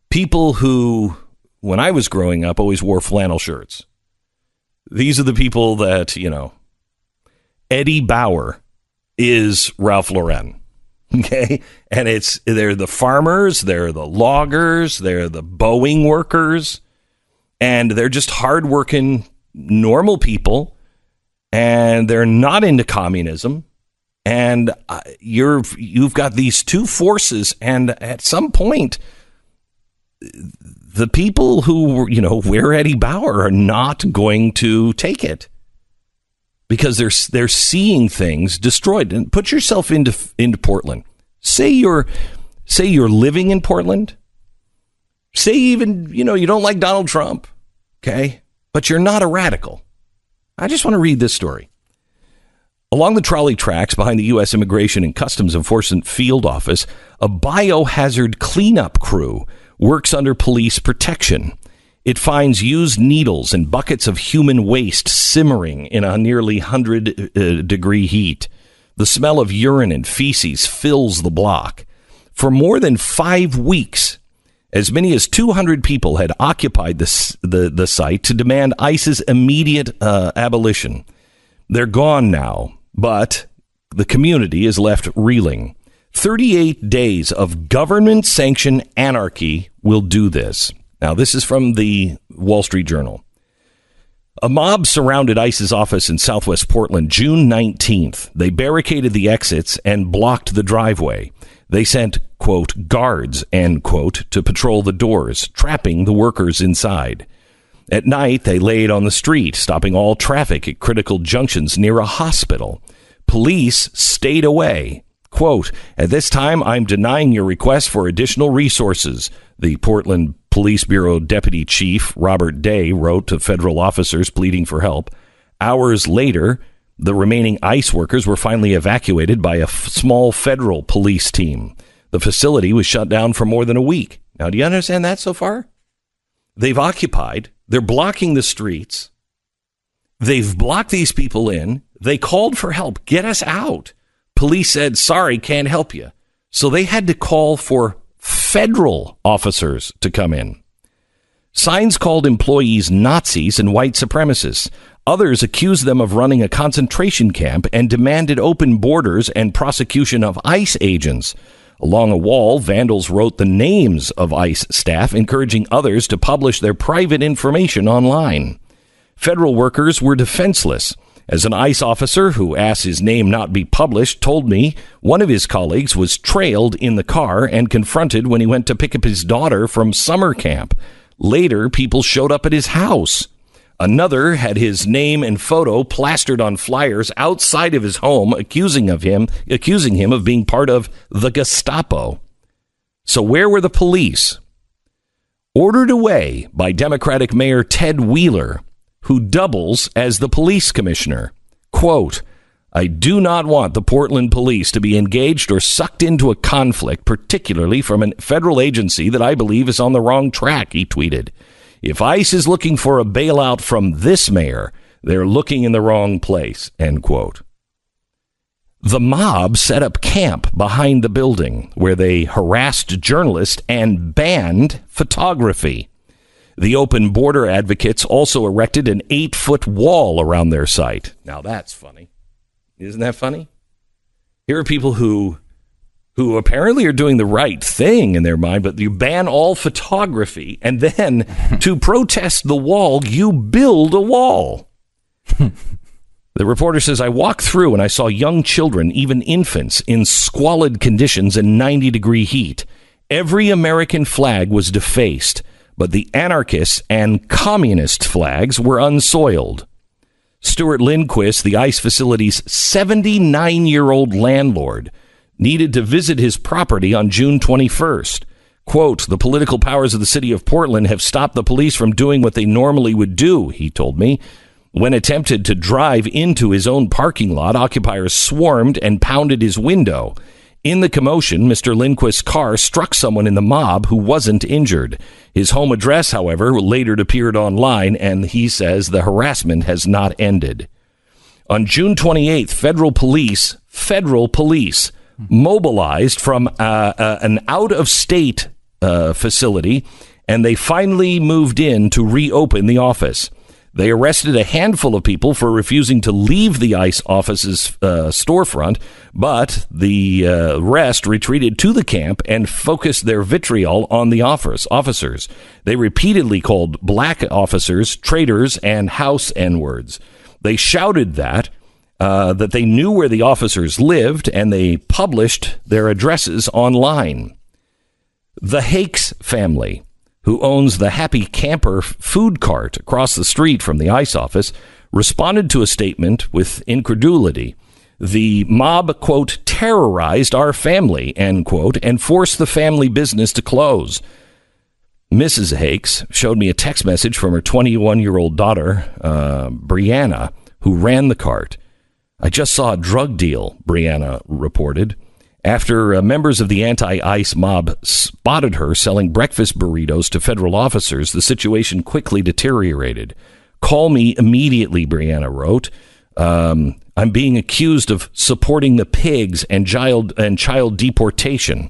people who, when I was growing up, always wore flannel shirts. These are the people that, Eddie Bauer is Ralph Lauren. Okay. And they're the farmers, they're the loggers, they're the Boeing workers, and they're just hardworking, normal people, and they're not into communism. And you've got these two forces, and at some point, the people who wear Eddie Bauer are not going to take it because they're seeing things destroyed. And put yourself into Portland. Say you're living in Portland. Say even you don't like Donald Trump, okay, but you're not a radical. I just want to read this story. Along the trolley tracks behind the U.S. Immigration and Customs Enforcement Field Office, a biohazard cleanup crew works under police protection. It finds used needles and buckets of human waste simmering in a nearly 100-degree heat. The smell of urine and feces fills the block. For more than 5 weeks, As many as 200 people had occupied the site to demand ICE's immediate abolition. They're gone now, but the community is left reeling. 38 days of government-sanctioned anarchy will do this. Now, this is from the Wall Street Journal. A mob surrounded ICE's office in southwest Portland June 19th. They barricaded the exits and blocked the driveway. They sent, quote, guards, end quote, to patrol the doors, trapping the workers inside. At night, they laid on the street, stopping all traffic at critical junctions near a hospital. Police stayed away. Quote, at this time, I'm denying your request for additional resources, the Portland Police Bureau Deputy Chief Robert Day wrote to federal officers pleading for help. Hours later, the remaining ICE workers were finally evacuated by a small federal police team. The facility was shut down for more than a week. Now, do you understand that so far? They've occupied. They're blocking the streets. They've blocked these people in. They called for help. Get us out. Police said, sorry, can't help you. So they had to call for federal officers to come in. Signs called employees Nazis and white supremacists. Others accused them of running a concentration camp and demanded open borders and prosecution of ICE agents. Along a wall, vandals wrote the names of ICE staff, encouraging others to publish their private information online. Federal workers were defenseless. As an ICE officer who asked his name not be published told me, one of his colleagues was trailed in the car and confronted when he went to pick up his daughter from summer camp. Later, people showed up at his house. Another had his name and photo plastered on flyers outside of his home, accusing him of being part of the Gestapo. So where were the police? Ordered away by Democratic Mayor Ted Wheeler, who doubles as the police commissioner. Quote, I do not want the Portland police to be engaged or sucked into a conflict, particularly from a federal agency that I believe is on the wrong track, he tweeted. If ICE is looking for a bailout from this mayor, they're looking in the wrong place, end quote. The mob set up camp behind the building where they harassed journalists and banned photography. The open border advocates also erected an 8-foot wall around their site. Now that's funny. Isn't that funny? Here are people who apparently are doing the right thing in their mind, but you ban all photography, and then to protest the wall, you build a wall. The reporter says, I walked through and I saw young children, even infants, in squalid conditions in 90-degree heat. Every American flag was defaced, but the anarchist and communist flags were unsoiled. Stuart Lindquist, the ICE facility's 79-year-old landlord, needed to visit his property on June 21st. Quote, the political powers of the city of Portland have stopped the police from doing what they normally would do, he told me. When attempted to drive into his own parking lot, occupiers swarmed and pounded his window. In the commotion, Mr. Lindquist's car struck someone in the mob who wasn't injured. His home address, however, later appeared online, and he says the harassment has not ended. On June 28th, federal police mobilized from an out-of-state facility, and they finally moved in to reopen the office. They arrested a handful of people for refusing to leave the ICE office's storefront, but the rest retreated to the camp and focused their vitriol on the officers. They repeatedly called black officers traitors and house N-words. They shouted that they knew where the officers lived, and they published their addresses online. The Hakes family, who owns the Happy Camper food cart across the street from the ICE office, responded to a statement with incredulity. The mob, quote, terrorized our family, end quote, and forced the family business to close. Mrs. Hakes showed me a text message from her 21-year-old daughter, Brianna, who ran the cart. I just saw a drug deal, Brianna reported. After members of the anti-ICE mob spotted her selling breakfast burritos to federal officers, the situation quickly deteriorated. Call me immediately, Brianna wrote. I'm being accused of supporting the pigs and child deportation.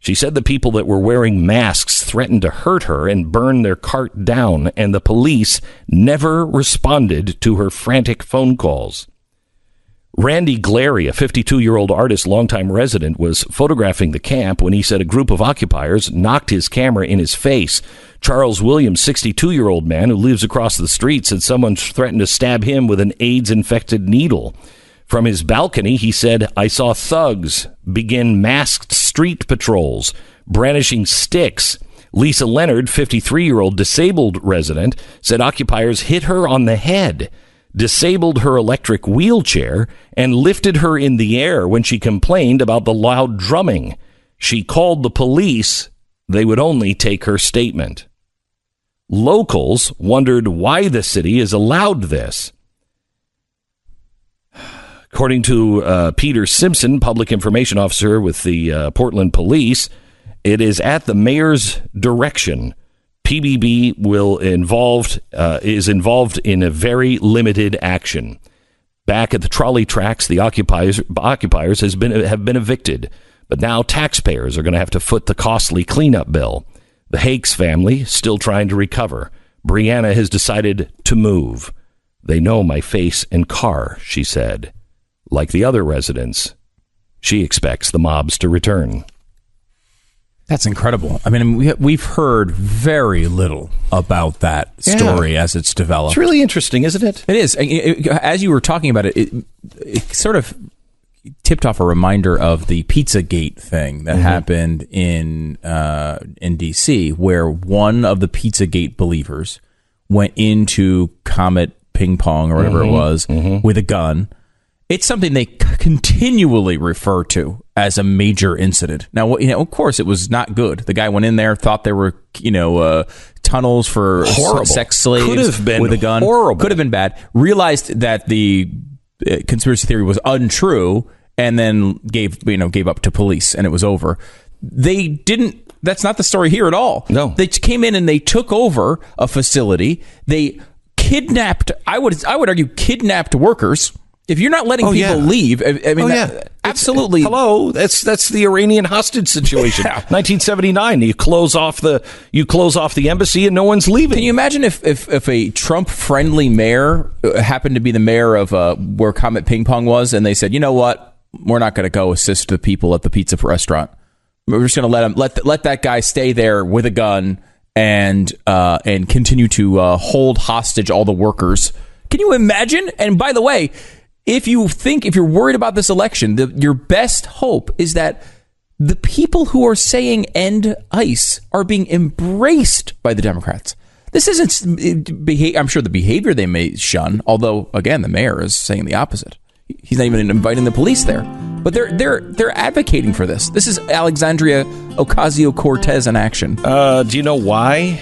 She said the people that were wearing masks threatened to hurt her and burn their cart down, and the police never responded to her frantic phone calls. Randy Glary, a 52-year-old artist, longtime resident, was photographing the camp when he said a group of occupiers knocked his camera in his face. Charles Williams, 62-year-old man who lives across the street, said someone threatened to stab him with an AIDS-infected needle. From his balcony, he said, I saw thugs begin masked street patrols, brandishing sticks. Lisa Leonard, 53-year-old disabled resident, said occupiers hit her on the head, disabled her electric wheelchair, and lifted her in the air when she complained about the loud drumming. She called the police. They would only take her statement. Locals wondered why the city has allowed this. According to Peter Simpson, public information officer with the Portland Police, it is at the mayor's direction. PBB is involved in a very limited action. Back at the trolley tracks, the occupiers have been evicted, but now taxpayers are going to have to foot the costly cleanup bill. The Hakes family still trying to recover. Brianna has decided to move. They know my face and car, she said. Like the other residents, she expects the mobs to return. That's incredible. I mean, we've heard very little about that story as it's developed. It's really interesting, isn't it? It is. As you were talking about it, it sort of tipped off a reminder of the Pizzagate thing that happened in D.C., where one of the Pizzagate believers went into Comet Ping Pong or whatever it was with a gun. It's something they continually refer to as a major incident. Now, of course, it was not good. The guy went in there, thought there were, tunnels for sex slaves. Could have been with a gun. Horrible. Could have been bad. Realized that the conspiracy theory was untrue, and then gave up to police, and it was over. They didn't. That's not the story here at all. No, they came in and they took over a facility. They kidnapped. I would argue kidnapped workers. If you're not letting people leave, I mean, absolutely. Hello, that's the Iranian hostage situation. 1979. You close off the embassy and no one's leaving. Can you imagine if a Trump-friendly mayor happened to be the mayor of where Comet Ping Pong was, and they said, you know what, we're not going to go assist the people at the pizza restaurant. We're just going to let that guy stay there with a gun and continue to hold hostage all the workers. Can you imagine? And by the way, if you're worried about this election, your best hope is that the people who are saying end ICE are being embraced by the Democrats. This isn't, I'm sure, the behavior they may shun, although, again, the mayor is saying the opposite. He's not even inviting the police there. But they're advocating for this. This is Alexandria Ocasio-Cortez in action. Do you know why?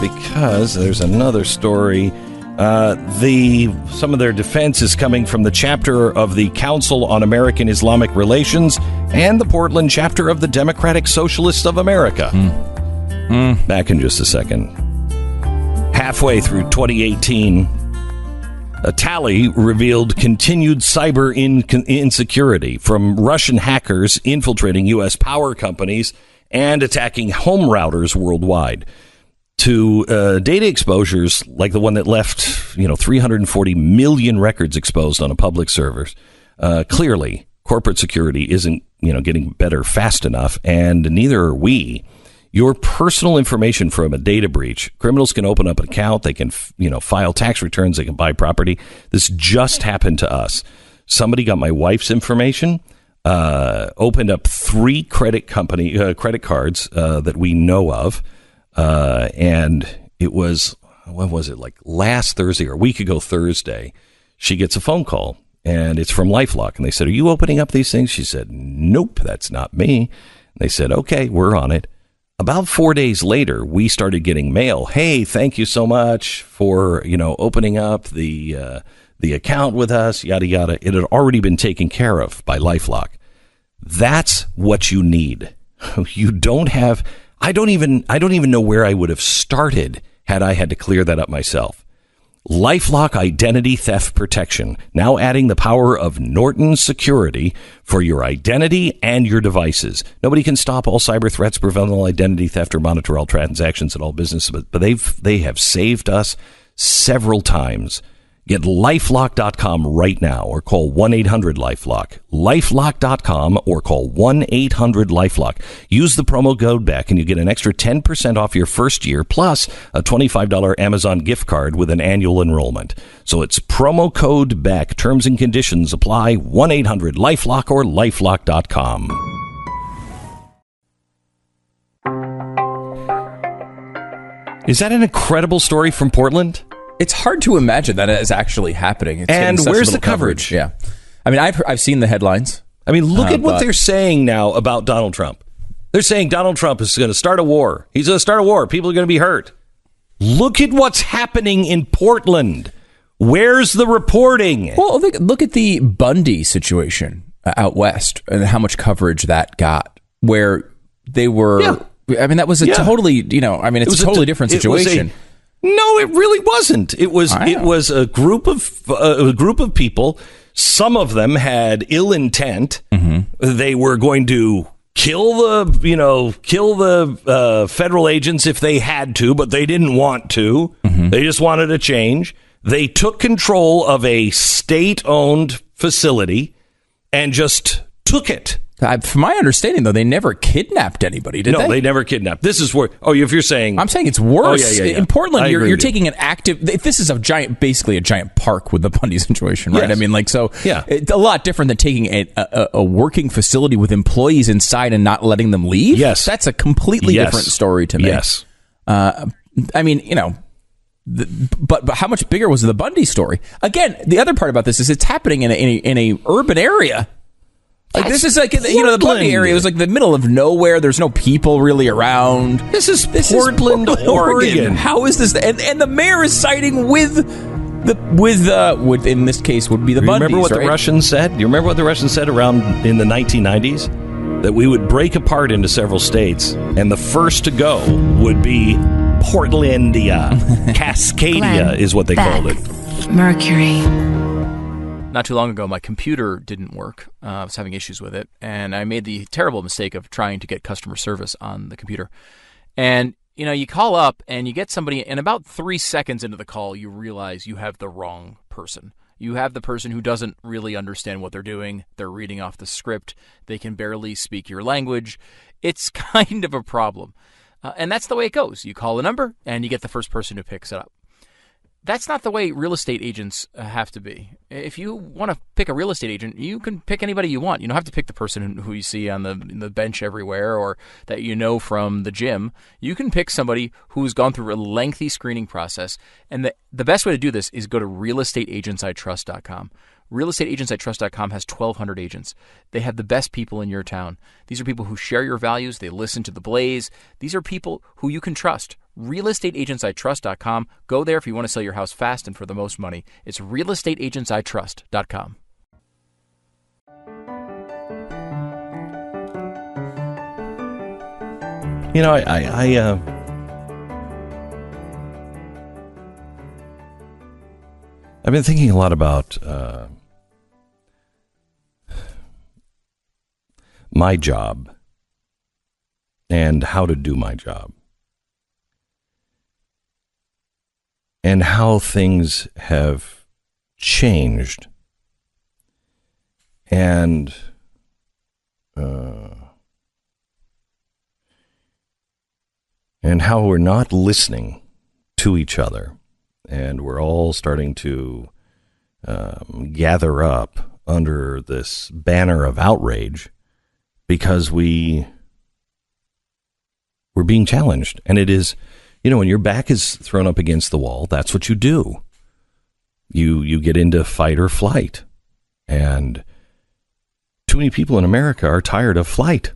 Because there's another story. Some of their defense is coming from the chapter of the Council on American Islamic Relations and the Portland chapter of the Democratic Socialists of America. Back in just a second. Halfway through 2018, a tally revealed continued cyber insecurity from Russian hackers infiltrating U.S. power companies and attacking home routers worldwide, to data exposures like the one that left 340 million records exposed on a public server. Clearly, corporate security isn't getting better fast enough, and neither are we. Your personal information from a data breach, criminals can open up an account, they can file tax returns, they can buy property. This just happened to us. Somebody got my wife's information, opened up 3 credit cards that we know of. And it was, when was it, like last Thursday or a week ago Thursday, she gets a phone call, and it's from LifeLock. And they said, are you opening up these things? She said, nope, that's not me. And they said, okay, we're on it. About 4 days later, we started getting mail. Hey, thank you so much for, opening up the account with us, yada, yada. It had already been taken care of by LifeLock. That's what you need. You don't have... I don't even know where I would have started had I had to clear that up myself. LifeLock Identity Theft Protection, now adding the power of Norton Security for your identity and your devices. Nobody can stop all cyber threats, prevent all identity theft, or monitor all transactions at all businesses, but they have saved us several times. Get LifeLock.com right now or call 1-800-LifeLock. LifeLock.com or call 1-800-LifeLock. Use the promo code Beck and you get an extra 10% off your first year plus a $25 Amazon gift card with an annual enrollment. So it's promo code Beck. Terms and conditions apply. 1-800-LifeLock or LifeLock.com. Is that an incredible story from Portland? It's hard to imagine that is actually happening. It's and where's the coverage? Yeah. I mean, I've seen the headlines. I mean, look at what they're saying now about Donald Trump. They're saying Donald Trump is going to start a war. He's going to start a war. People are going to be hurt. Look at what's happening in Portland. Where's the reporting? Well, look at the Bundy situation out west and how much coverage that got, where they were... Yeah. I mean, that was a totally, it's a totally different situation. No, it really wasn't. It was a group of people. Some of them had ill intent. Mm-hmm. They were going to kill the federal agents if they had to, but they didn't want to. Mm-hmm. They just wanted a change. They took control of a state-owned facility and just took it. From my understanding, though, they never kidnapped anybody, did they? No, they never kidnapped. This is where... Oh, if you're saying... I'm saying it's worse. Oh, yeah. In Portland, you're taking an active... This is basically a giant park with the Bundy situation, right? Yes. I mean, it's a lot different than taking a working facility with employees inside and not letting them leave. Yes. That's a completely different story to me. Yes. I mean, but how much bigger was the Bundy story? Again, the other part about this is it's happening in a urban area. Like this is like the Bundy area was like the middle of nowhere. There's no people really around. This is Portland, Oregon. How is this? And the mayor is siding with in this case would be the Bundys. Remember what the Russians said? Do you remember what the Russians said around in the 1990s? That we would break apart into several states, and the first to go would be Portlandia. Cascadia is what they called it. Mercury. Not too long ago, my computer didn't work. I was having issues with it, and I made the terrible mistake of trying to get customer service on the computer. And, you call up, and you get somebody, and about 3 seconds into the call, you realize you have the wrong person. You have the person who doesn't really understand what they're doing. They're reading off the script. They can barely speak your language. It's kind of a problem. And that's the way it goes. You call a number, and you get the first person who picks it up. That's not the way real estate agents have to be. If you want to pick a real estate agent, you can pick anybody you want. You don't have to pick the person who you see on the bench everywhere or that you know from the gym. You can pick somebody who's gone through a lengthy screening process. And the best way to do this is go to realestateagentsitrust.com. Realestateagentsitrust.com has 1,200 agents. They have the best people in your town. These are people who share your values. They listen to the Blaze. These are people who you can trust. Realestateagentsitrust.com. Go there if you want to sell your house fast and for the most money. It's realestateagentsitrust.com. I've been thinking a lot about my job and how to do my job and how things have changed and how we're not listening to each other. And we're all starting to gather up under this banner of outrage because we're being challenged. And it is, when your back is thrown up against the wall, that's what you do. You get into fight or flight. And too many people in America are tired of flight.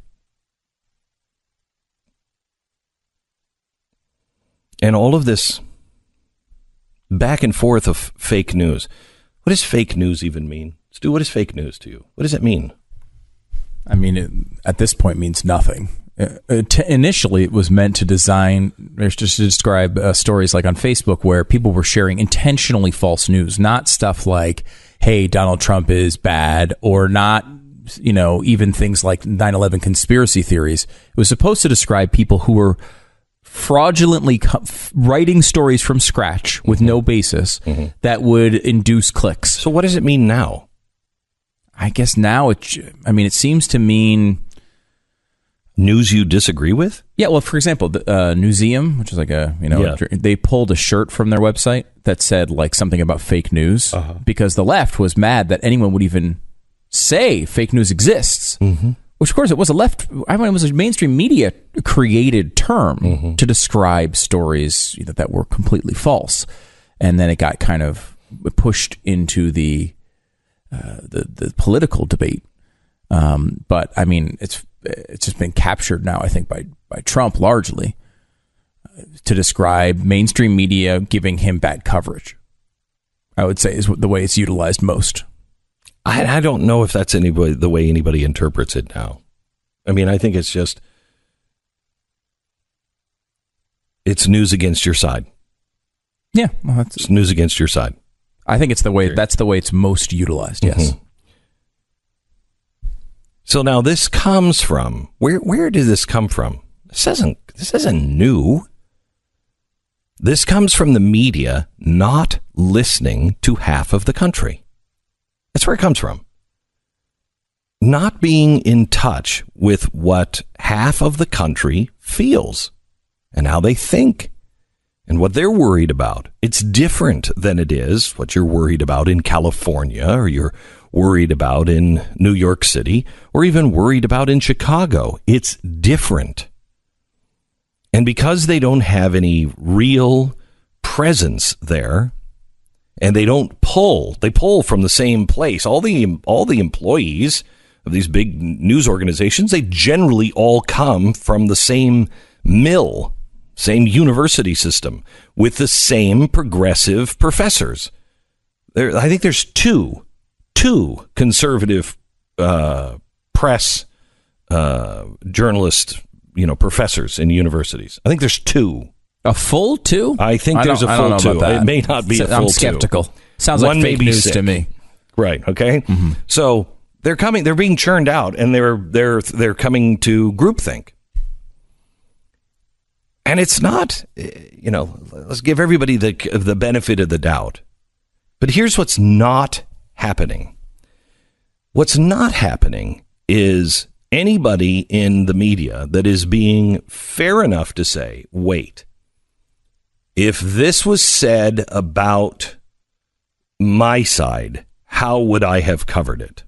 And all of this back and forth of fake news. What does fake news even mean? Stu, what is fake news to you? What does it mean? I mean, at this point, means nothing. initially it was meant to describe stories like on Facebook where people were sharing intentionally false news, not stuff like, hey, Donald Trump is bad, or not, even things like 9/11 conspiracy theories. It was supposed to describe people who were fraudulently writing stories from scratch with no basis that would induce clicks. So what does it mean now? I guess now it seems to mean news you disagree with? Yeah, well, for example, the Newseum, which is like they pulled a shirt from their website that said like something about fake news because the left was mad that anyone would even say fake news exists. Which, of course, it was it was a mainstream media created term to describe stories that were completely false, and then it got kind of pushed into the political debate. But I mean, it's just been captured now, I think, by Trump largely to describe mainstream media giving him bad coverage. I would say is the way it's utilized most. I don't know if that's the way anybody interprets it now. I mean, I think it's just it's news against your side. Yeah, well, it's news against your side. I think it's that's the way it's most utilized. Yes. So now this comes from where did this come from? This isn't new. This comes from the media not listening to half of the country. That's where it comes from. Not being in touch with what half of the country feels and how they think and what they're worried about. It's different than it is what you're worried about in California, or you're worried about in New York City, or even worried about in Chicago. It's different. And because they don't have any real presence there, and they pull from the same place. All the employees of these big news organizations, they generally all come from the same mill, same university system, with the same progressive professors. I think there's two conservative press journalist, professors in universities. I think there's two. A full two? I think there's a full two. It may not be a full two. I'm skeptical. Sounds like fake news to me. Right. Okay. So they're coming. They're being churned out, and they're coming to groupthink. And it's not. Let's give everybody the benefit of the doubt. But here's what's not happening. What's not happening is anybody in the media that is being fair enough to say, wait. If this was said about my side, how would I have covered it?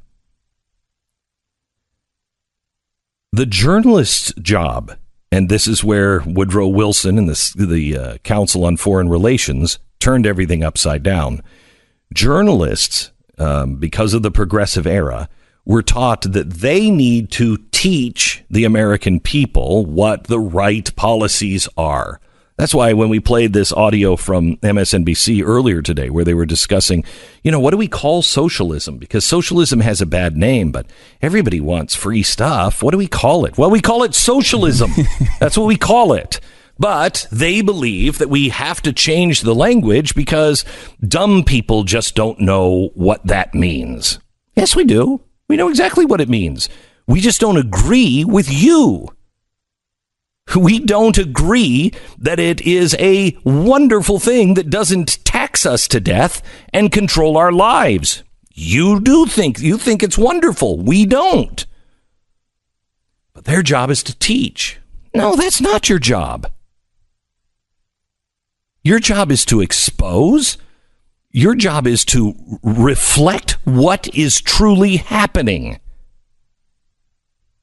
The journalist's job, and this is where Woodrow Wilson and the Council on Foreign Relations turned everything upside down. Journalists, because of the progressive era, were taught that they need to teach the American people what the right policies are. That's why when we played this audio from MSNBC earlier today, where they were discussing, what do we call socialism? Because socialism has a bad name, but everybody wants free stuff. What do we call it? Well, we call it socialism. That's what we call it. But they believe that we have to change the language because dumb people just don't know what that means. Yes, we do. We know exactly what it means. We just don't agree with you. We don't agree that it is a wonderful thing that doesn't tax us to death and control our lives. You think it's wonderful. We don't. But their job is to teach. No, that's not your job. Your job is to expose. Your job is to reflect what is truly happening.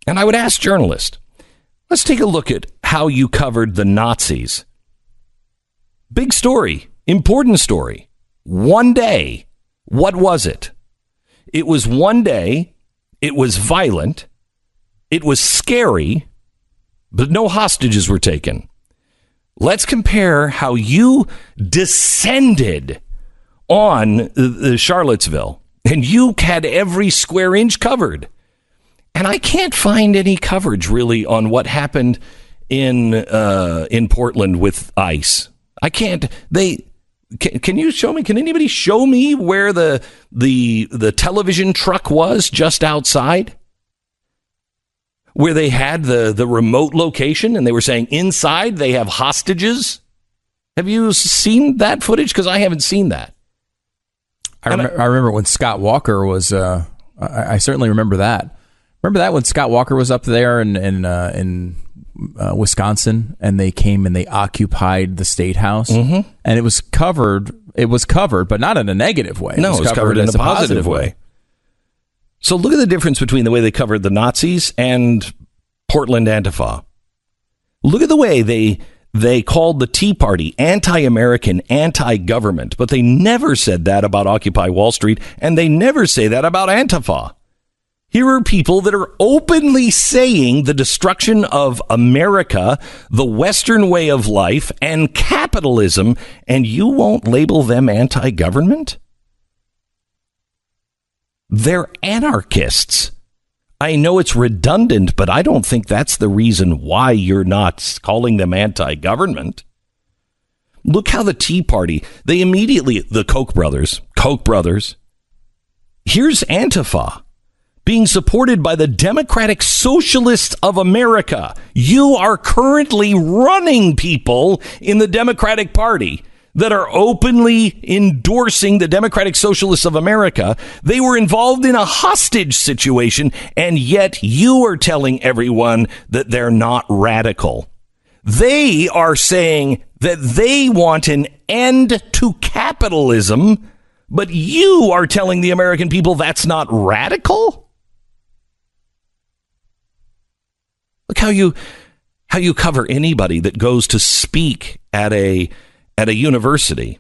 And I would ask journalists, let's take a look at how you covered the Nazis. Big story, important story. One day. What was it? It was one day. It was violent. It was scary, but no hostages were taken. Let's compare how you descended on the Charlottesville, and you had every square inch covered. And I can't find any coverage really on what happened in Portland with ICE. I can't. Can you show me? Can anybody show me where the television truck was just outside? Where they had the remote location and they were saying inside they have hostages? Have you seen that footage? Because I haven't seen that. I remember when Scott Walker was, I certainly remember that. Remember that when Scott Walker was up there in Wisconsin, and they came and they occupied the State House, and it was covered. It was covered, but not in a negative way. No, it was covered in a positive way. So look at the difference between the way they covered the Nazis and Portland Antifa. Look at the way they called the Tea Party anti-American, anti-government, but they never said that about Occupy Wall Street, and they never say that about Antifa. Here are people that are openly saying the destruction of America, the Western way of life, and capitalism, and you won't label them anti-government? They're anarchists. I know it's redundant, but I don't think that's the reason why you're not calling them anti-government. Look how the Tea Party, they immediately, the Koch brothers, here's Antifa being supported by the Democratic Socialists of America. You are currently running people in the Democratic Party that are openly endorsing the Democratic Socialists of America. They were involved in a hostage situation, and yet you are telling everyone that they're not radical. They are saying that they want an end to capitalism, but you are telling the American people that's not radical? Look how you cover anybody that goes to speak at a university,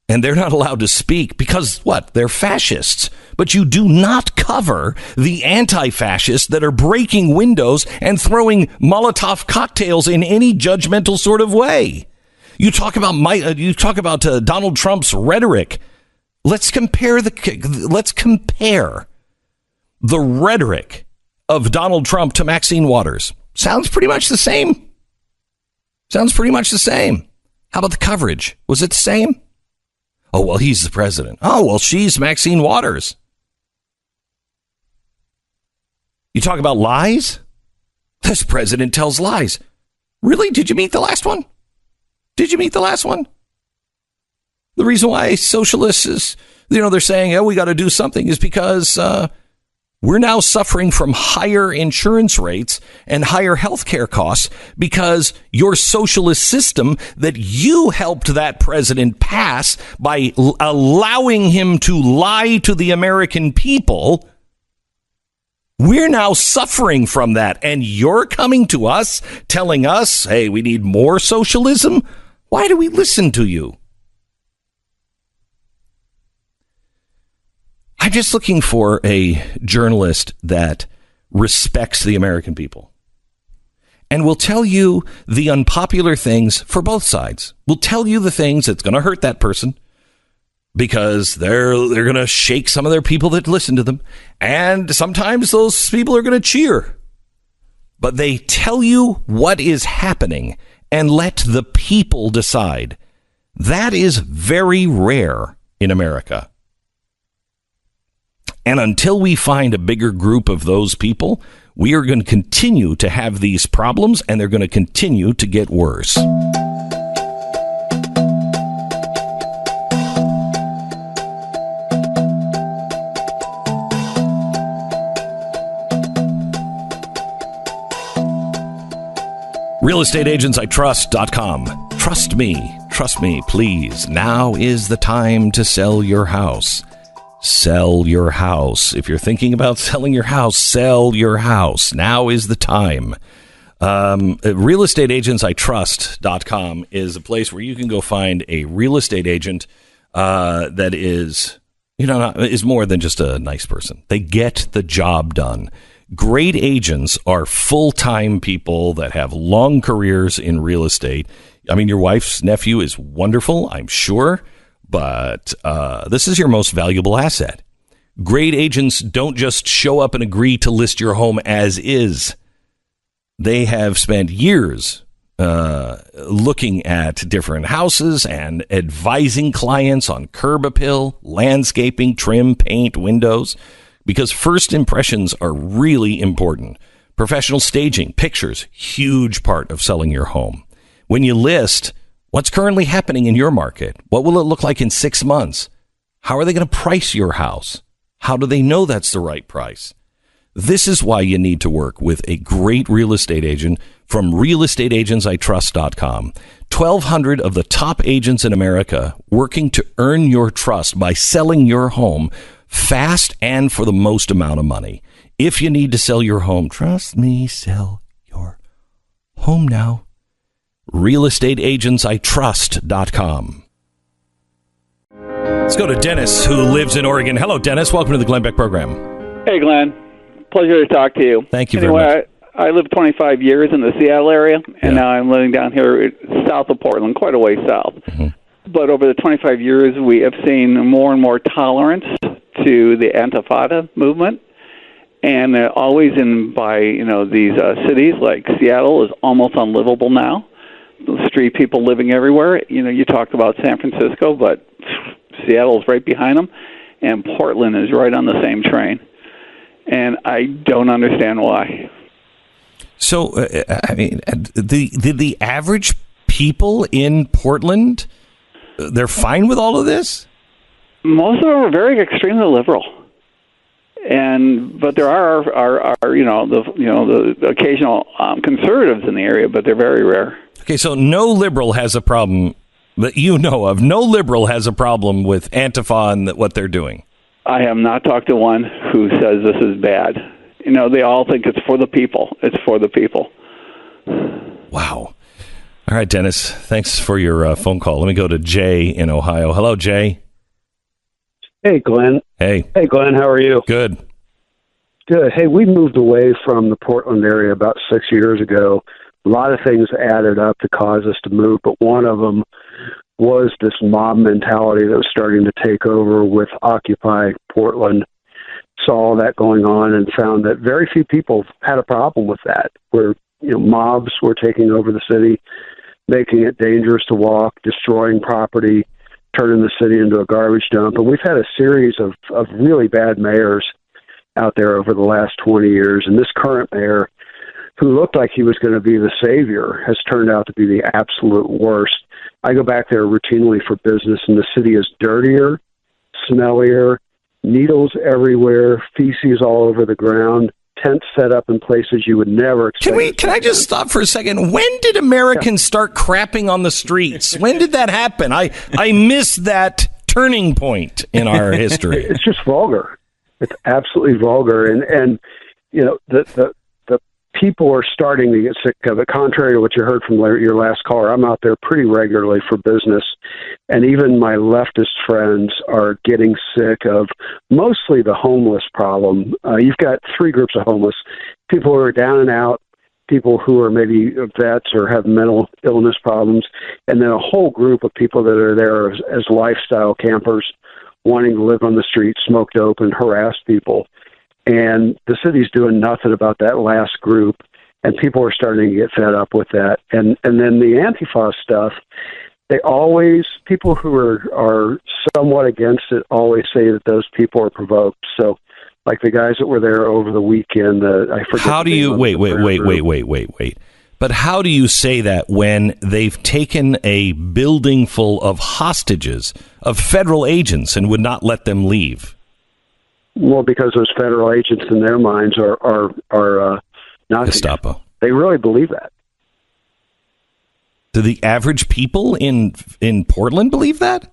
and they're not allowed to speak because what? They're fascists. But you do not cover the anti-fascists that are breaking windows and throwing Molotov cocktails in any judgmental sort of way. You talk about Donald Trump's rhetoric. Let's compare the rhetoric of Donald Trump to Maxine Waters. Sounds pretty much the same. How about the coverage? Was it the same? Oh, well, he's the president. Oh, well, she's Maxine Waters. You talk about lies? This president tells lies. Really? Did you meet the last one? The reason why socialists is, they're saying, oh, we got to do something is because we're now suffering from higher insurance rates and higher health care costs because your socialist system that you helped that president pass by allowing him to lie to the American people. We're now suffering from that. And you're coming to us telling us, hey, we need more socialism. Why do we listen to you? I'm just looking for a journalist that respects the American people and will tell you the unpopular things for both sides. Will tell you the things that's going to hurt that person because they're going to shake some of their people that listen to them. And sometimes those people are going to cheer. But they tell you what is happening and let the people decide. That is very rare in America. And until we find a bigger group of those people, we are going to continue to have these problems, and they're going to continue to get worse. RealestateAgentsITrust.com. Trust me, please. Now is the time to sell your house. Sell your house. If you're thinking about selling your house, sell your house. Now is the time. RealestateAgentsITrust.com is a place where you can go find a real estate agent that is, is more than just a nice person. They get the job done. Great agents are full-time people that have long careers in real estate. I mean, your wife's nephew is wonderful, I'm sure. But this is your most valuable asset. Great agents don't just show up and agree to list your home as is. They have spent years looking at different houses and advising clients on curb appeal, landscaping, trim, paint, windows, because first impressions are really important. Professional staging, pictures, huge part of selling your home. When you list, what's currently happening in your market? What will it look like in 6 months? How are they going to price your house? How do they know that's the right price? This is why you need to work with a great real estate agent from realestateagentsitrust.com. 1,200 of the top agents in America working to earn your trust by selling your home fast and for the most amount of money. If you need to sell your home, trust me, sell your home now. realestateagentsitrust.com. Let's go to Dennis, who lives in Oregon. Hello, Dennis. Welcome to the Glenn Beck program. Hey, Glenn. Pleasure to talk to you. Thank you very much. I lived 25 years in the Seattle area, and now I'm living down here south of Portland, quite a way south. Mm-hmm. But over the 25 years, we have seen more and more tolerance to the Antifada movement, and always by these cities like Seattle is almost unlivable now. The street people living everywhere. You talked about San Francisco, but Seattle's right behind them, and Portland is right on the same train. And I don't understand why. So, the average people in Portland, they're fine with all of this? Most of them are very extremely liberal, but there are the occasional conservatives in the area, but they're very rare. Okay, so no liberal has a problem that you know of. No liberal has a problem with Antifa and what they're doing. I have not talked to one who says this is bad. They all think it's for the people. It's for the people. Wow. All right, Dennis, thanks for your phone call. Let me go to Jay in Ohio. Hello, Jay. Hey, Glenn. Hey. Hey, Glenn, how are you? Good. Good. Hey, we moved away from the Portland area about 6 years ago. A lot of things added up to cause us to move, but one of them was this mob mentality that was starting to take over with Occupy Portland. Saw all that going on and found that very few people had a problem with that, where mobs were taking over the city, making it dangerous to walk, destroying property, turning the city into a garbage dump. And we've had a series of really bad mayors out there over the last 20 years, and this current mayor, who looked like he was going to be the savior, has turned out to be the absolute worst. I go back there routinely for business, and the city is dirtier, smellier, needles everywhere, feces all over the ground, tents set up in places you would never expect. Can I just stop for a second? When did Americans start crapping on the streets? When did that happen? I missed that turning point in our history. It's just vulgar. It's absolutely vulgar, and the people are starting to get sick of it. Contrary to what you heard from your last caller, I'm out there pretty regularly for business, and even my leftist friends are getting sick of mostly the homeless problem. You've got three groups of homeless: people who are down and out, people who are maybe vets or have mental illness problems, and then a whole group of people that are there as lifestyle campers wanting to live on the street, smoke dope, and harass people. And the city's doing nothing about that last group, and people are starting to get fed up with that. And then the Antifa stuff, people who are somewhat against it always say that those people are provoked. So, like the guys that were there over the weekend, I forget. How do you wait? But how do you say that when they've taken a building full of hostages, of federal agents, and would not let them leave? Well, because those federal agents in their minds are Nazis. Gestapo. They really believe that. Do the average people in Portland believe that?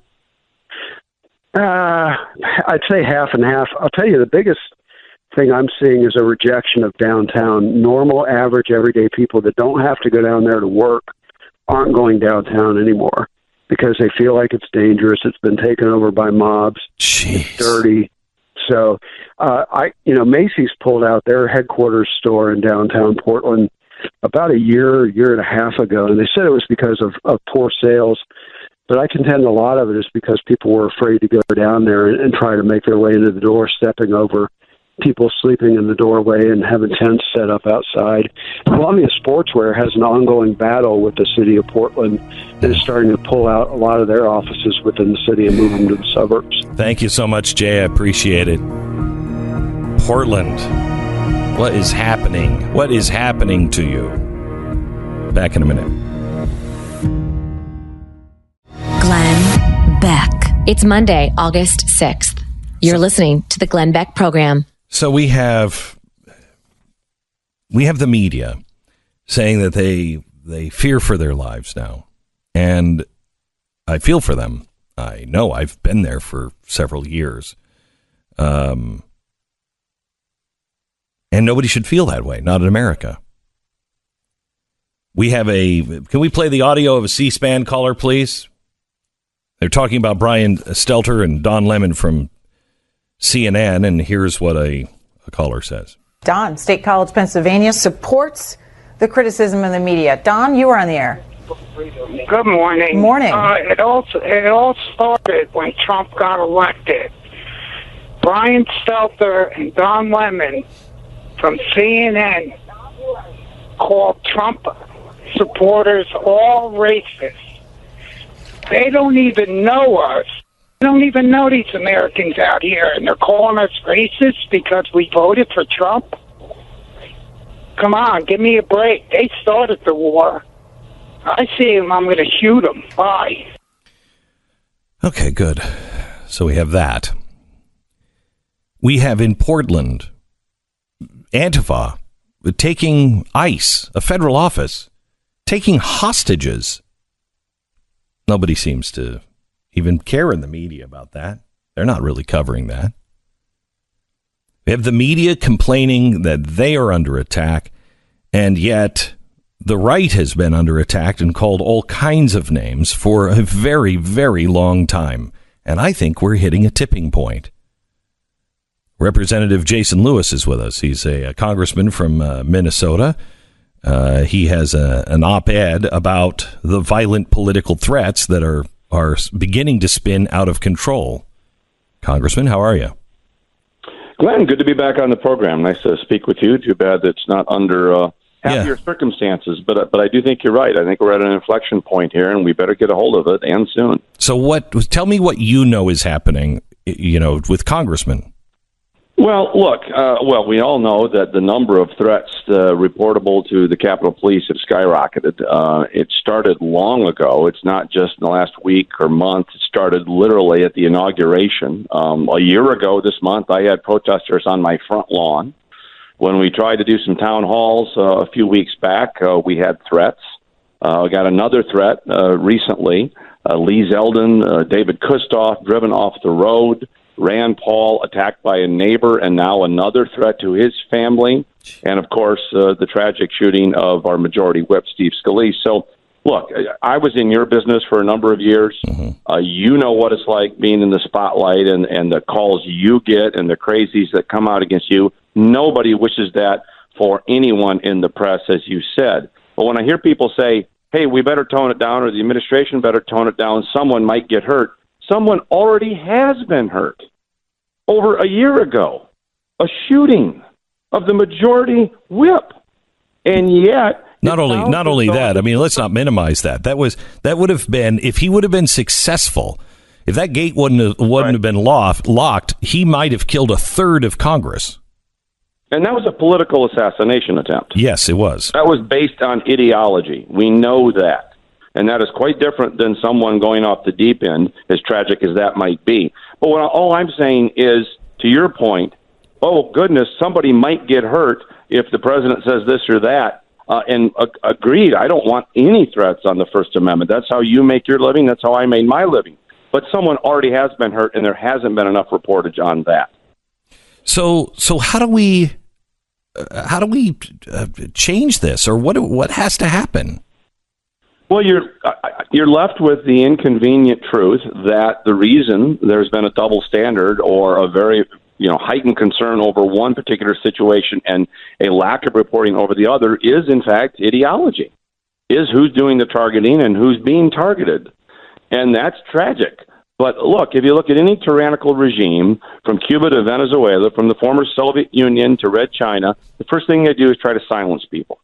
I'd say half and half. I'll tell you, the biggest thing I'm seeing is a rejection of downtown. Normal, average, everyday people that don't have to go down there to work aren't going downtown anymore because they feel like it's dangerous. It's been taken over by mobs. Jeez. It's dirty. So, Macy's pulled out their headquarters store in downtown Portland about a year and a half ago, and they said it was because of poor sales. But I contend a lot of it is because people were afraid to go down there and try to make their way into the door, stepping over people sleeping in the doorway and having tents set up outside. Columbia Sportswear has an ongoing battle with the city of Portland and is starting to pull out a lot of their offices within the city and move them to the suburbs. Thank you so much, Jay. I appreciate it. Portland, what is happening? What is happening to you? Back in a minute. Glenn Beck. It's Monday, August 6th. You're listening to the Glenn Beck program. So we have the media saying that they fear for their lives now. And I feel for them. I know I've been there for several years. And nobody should feel that way, not in America. Can we play the audio of a C-SPAN caller, please? They're talking about Brian Stelter and Don Lemon from CNN, and here's what a caller says. Don, State College, Pennsylvania, supports the criticism of the media. Don, you are on the air. Good morning. Morning. It all started when Trump got elected. Brian Stelter and Don Lemon from CNN called Trump supporters all racist. They don't even know us. They don't even know these Americans out here, and they're calling us racist because we voted for Trump? Come on, give me a break. They started the war. I see him, I'm going to shoot him. Bye. Okay, good. So we have that. We have in Portland, Antifa taking ICE, a federal office, taking hostages. Nobody seems to even care in the media about that. They're not really covering that. We have the media complaining that they are under attack, and yet the right has been under attack and called all kinds of names for a very, very long time. And I think we're hitting a tipping point. Representative Jason Lewis is with us. He's a congressman from Minnesota. He has an op-ed about the violent political threats that are beginning to spin out of control. Congressman, how are you? Glenn, good to be back on the program. Nice to speak with you. Too bad that it's not under happier circumstances, but I do think you're right. I think we're at an inflection point here, and we better get a hold of it, and soon. So tell me what you know is happening, with congressmen. Well, look, we all know that the number of threats reportable to the Capitol Police have skyrocketed. It started long ago. It's not just in the last week or month. It started literally at the inauguration. A year ago this month, I had protesters on my front lawn. When we tried to do some town halls a few weeks back, we had threats. We got another threat recently. Lee Zeldin, David Kustoff driven off the road. Rand Paul attacked by a neighbor, and now another threat to his family. And, of course, the tragic shooting of our majority whip, Steve Scalise. So, look, I was in your business for a number of years. Mm-hmm. You know what it's like being in the spotlight and the calls you get and the crazies that come out against you. Nobody wishes that for anyone in the press, as you said. But when I hear people say, hey, we better tone it down, or the administration better tone it down, someone might get hurt. Someone already has been hurt. Over a year ago, a shooting of the majority whip. And yet, not only that, I mean, let's not minimize that. That would have been, if he would have been successful, if that gate wouldn't have been locked, he might have killed a third of Congress. And that was a political assassination attempt. Yes, it was. That was based on ideology. We know that. And that is quite different than someone going off the deep end, as tragic as that might be. But all I'm saying is, to your point, oh, goodness, somebody might get hurt if the president says this or that. Agreed, I don't want any threats on the First Amendment. That's how you make your living. That's how I made my living. But someone already has been hurt, and there hasn't been enough reportage on that. So how do we change this, or what has to happen? Well, you're left with the inconvenient truth that the reason there's been a double standard or a very heightened concern over one particular situation and a lack of reporting over the other is, in fact, ideology. Is who's doing the targeting and who's being targeted. And that's tragic. But look, if you look at any tyrannical regime, from Cuba to Venezuela, from the former Soviet Union to Red China, the first thing they do is try to silence people.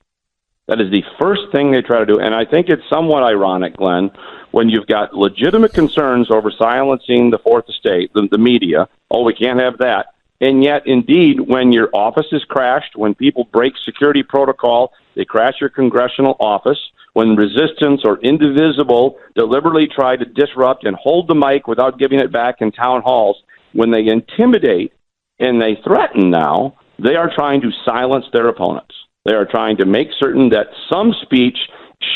That is the first thing they try to do. And I think it's somewhat ironic, Glenn, when you've got legitimate concerns over silencing the fourth estate, the media. Oh, we can't have that. And yet, indeed, when your office is crashed, when people break security protocol, they crash your congressional office. When resistance or indivisible deliberately try to disrupt and hold the mic without giving it back in town halls, when they intimidate and they threaten now, they are trying to silence their opponents. They are trying to make certain that some speech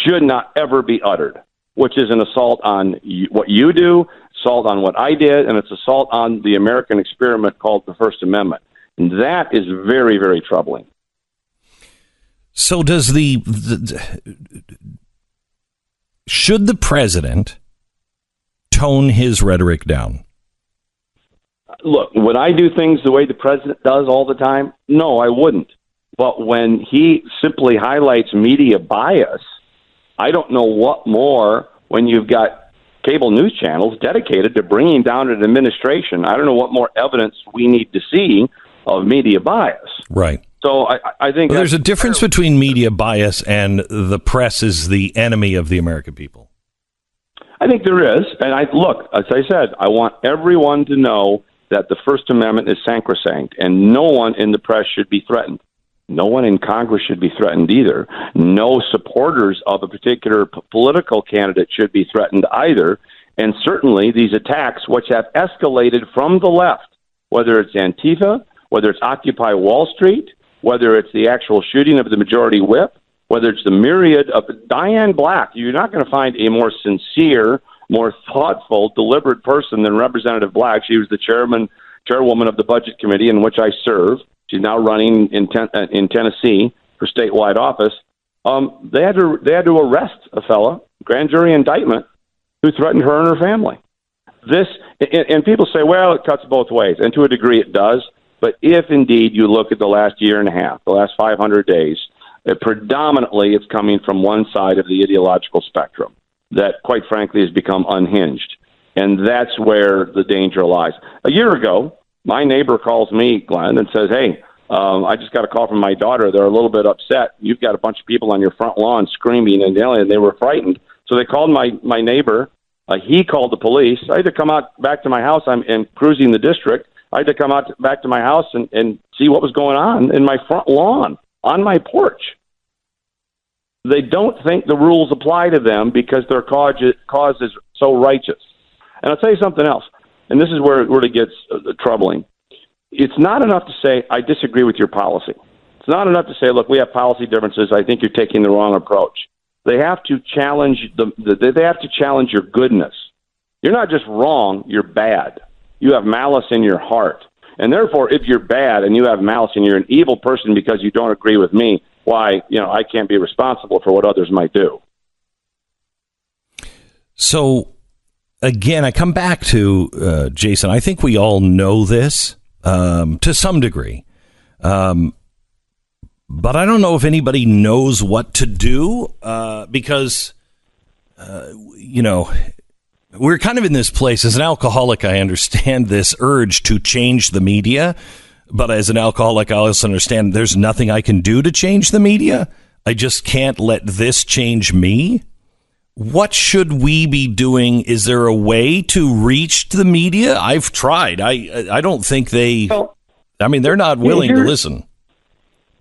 should not ever be uttered, which is an assault on what you do, assault on what I did, and it's assault on the American experiment called the First Amendment. And that is very, very troubling. So does should the president tone his rhetoric down? Look, would I do things the way the president does all the time? No, I wouldn't. But when he simply highlights media bias, I don't know what more when you've got cable news channels dedicated to bringing down an administration. I don't know what more evidence we need to see of media bias. Right. So I think there's a difference between media bias and the press is the enemy of the American people. I think there is. And look, as I said, I want everyone to know that the First Amendment is sacrosanct and no one in the press should be threatened. No one in Congress should be threatened either. No supporters of a particular political candidate should be threatened either. And certainly these attacks, which have escalated from the left, whether it's Antifa, whether it's Occupy Wall Street, whether it's the actual shooting of the majority whip, whether it's the myriad of Diane Black, you're not going to find a more sincere, more thoughtful, deliberate person than Representative Black. She was the chairwoman of the Budget Committee in which I serve. She's now running in Tennessee for statewide office. They had to arrest a fella, grand jury indictment, who threatened her and her family. And people say, well, it cuts both ways, and to a degree it does. But if indeed you look at the last year and a half, the last 500 days, predominantly it's coming from one side of the ideological spectrum that, quite frankly, has become unhinged. And that's where the danger lies. A year ago, my neighbor calls me, Glenn, and says, hey, I just got a call from my daughter. They're a little bit upset. You've got a bunch of people on your front lawn screaming and yelling, and they were frightened. So they called my neighbor. He called the police. I had to come out back to my house. I'm cruising the district. I had to come back to my house and see what was going on in my front lawn, on my porch. They don't think the rules apply to them because their cause is so righteous. And I'll tell you something else, and this is where it really gets troubling. It's not enough to say, I disagree with your policy. It's not enough to say, look, we have policy differences. I think you're taking the wrong approach. They have to challenge they have to challenge your goodness. You're not just wrong, you're bad. You have malice in your heart. And therefore, if you're bad and you have malice and you're an evil person because you don't agree with me, why, I can't be responsible for what others might do. So, again, I come back to, Jason, I think we all know this to some degree. But I don't know if anybody knows what to do because, we're kind of in this place. As an alcoholic, I understand this urge to change the media. But as an alcoholic, I also understand there's nothing I can do to change the media. I just can't let this change me. What should we be doing? Is there a way to reach the media? I've tried. I don't think they're not willing to listen.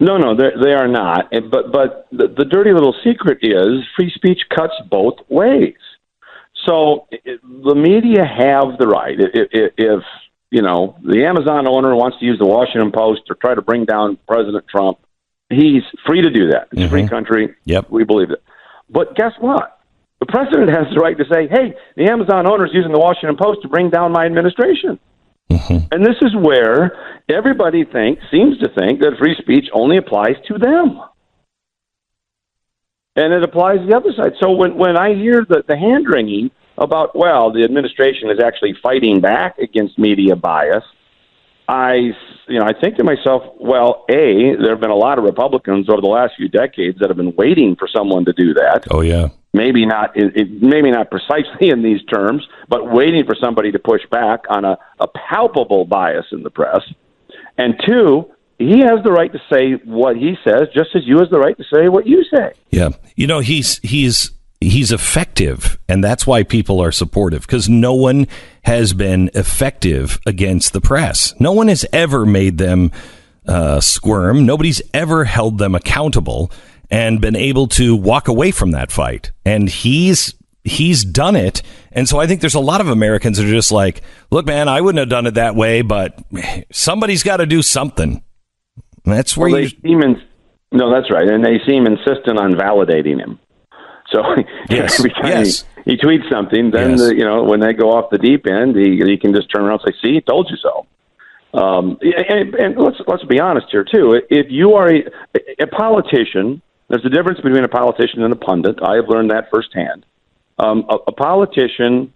No, they are not. But the dirty little secret is free speech cuts both ways. So the media have the right. If the Amazon owner wants to use the Washington Post or try to bring down President Trump, he's free to do that. It's a free country. Yep. We believe it. But guess what? The president has the right to say, hey, the Amazon owner is using the Washington Post to bring down my administration. And this is where everybody seems to think that free speech only applies to them. And it applies to the other side. So when I hear the hand-wringing about, well, the administration is actually fighting back against media bias, I think to myself, well, there have been a lot of Republicans over the last few decades that have been waiting for someone to do that. Oh, yeah. maybe not precisely in these terms, but waiting for somebody to push back on a palpable bias in the press. And two, he has the right to say what he says, just as you has the right to say what you say. Yeah. He's effective, and that's why people are supportive, because no one has been effective against the press. No one has ever made them squirm. Nobody's ever held them accountable and been able to walk away from that fight. And he's done it. And so I think there's a lot of Americans that are just like, look, man, I wouldn't have done it that way, but somebody's got to do something. That's where no, that's right. And they seem insistent on validating him. So every time he tweets something, then when they go off the deep end, he can just turn around and say, "See, told you so." And let's be honest here too. If you are a politician, there's a difference between a politician and a pundit. I have learned that firsthand. A politician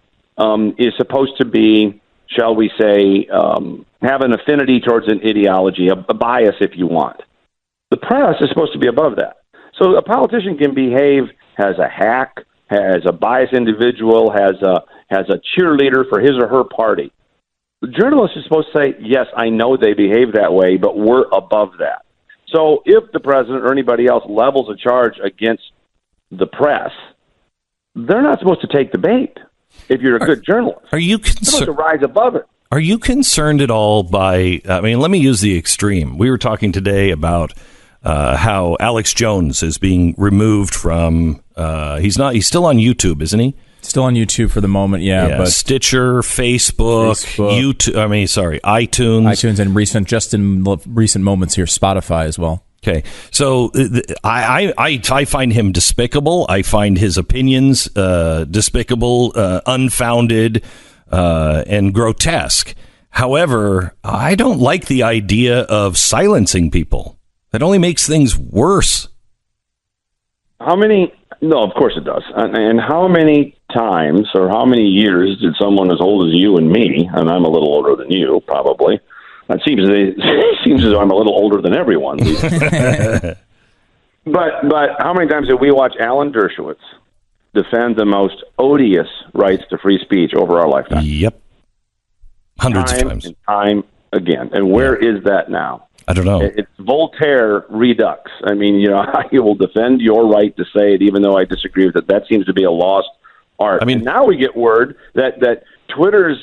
is supposed to be, shall we say, have an affinity towards an ideology, a bias, if you want. The press is supposed to be above that. So a politician can behave as a hack, as a biased individual, has a cheerleader for his or her party. The journalist is supposed to say, yes, I know they behave that way, but we're above that. So if the president or anybody else levels a charge against the press, they're not supposed to take the bait. If you're a good journalist, are you supposed to rise above it? Are you concerned at all by, let me use the extreme. We were talking today about how Alex Jones is being removed from, he's still on YouTube, isn't he? Still on YouTube for the moment, yeah. But Stitcher, Facebook, YouTube, iTunes. And just in recent moments here, Spotify as well. Okay, so I find him despicable. I find his opinions despicable, unfounded, and grotesque. However, I don't like the idea of silencing people. That only makes things worse. No, of course it does. And how many times or how many years did someone as old as you and me, and I'm a little older than you, probably, it seems as though I'm a little older than everyone. But how many times did we watch Alan Dershowitz defend the most odious rights to free speech over our lifetime? Yep. Hundreds of times. And time again. And where is that now? I don't know. It's Voltaire redux. I mean, I will defend your right to say it, even though I disagree with it. That seems to be a lost art. I mean, and now we get word that Twitter's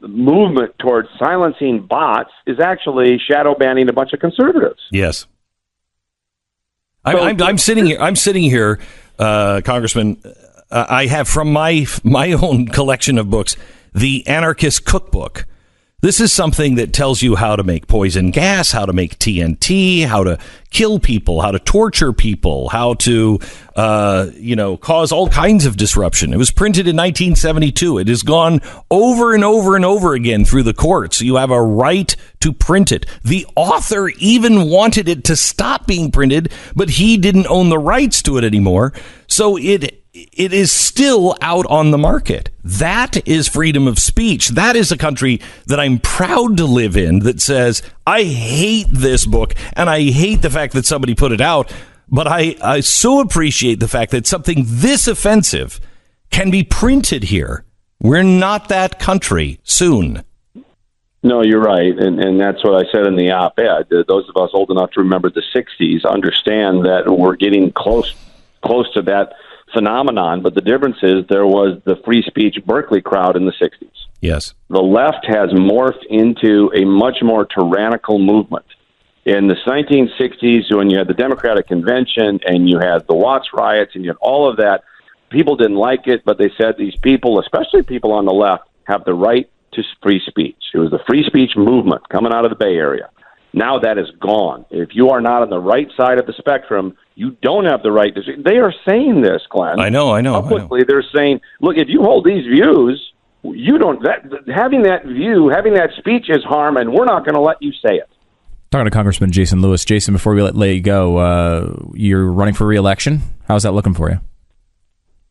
movement towards silencing bots is actually shadow banning a bunch of conservatives. Yes. I'm sitting here, Congressman. I have from my own collection of books, the Anarchist Cookbook. This is something that tells you how to make poison gas, how to make TNT, how to kill people, how to torture people, how to, cause all kinds of disruption. It was printed in 1972. It has gone over and over and over again through the courts. You have a right to print it. The author even wanted it to stop being printed, but he didn't own the rights to it anymore. So it is still out on the market. That is freedom of speech. That is a country that I'm proud to live in that says, I hate this book and I hate the fact that somebody put it out, but I so appreciate the fact that something this offensive can be printed here. We're not that country soon. No, you're right. And that's what I said in the op-ed. Those of us old enough to remember the 60s understand that we're getting close to that phenomenon, but the difference is there was the free speech Berkeley crowd in the 60s. Yes. The left has morphed into a much more tyrannical movement. In the 1960s, when you had the Democratic Convention and you had the Watts riots and you had all of that, people didn't like it, but they said these people, especially people on the left, have the right to free speech. It was the free speech movement coming out of the Bay Area. Now that is gone. If you are not on the right side of the spectrum, you don't have the right to speak. They are saying this, Glenn. I know. Publicly, they're saying, look, if you hold these views, you don't. Having that view, having that speech is harm, and we're not going to let you say it. Talking to Congressman Jason Lewis. Jason, before we let you go, you're running for re-election. How's that looking for you?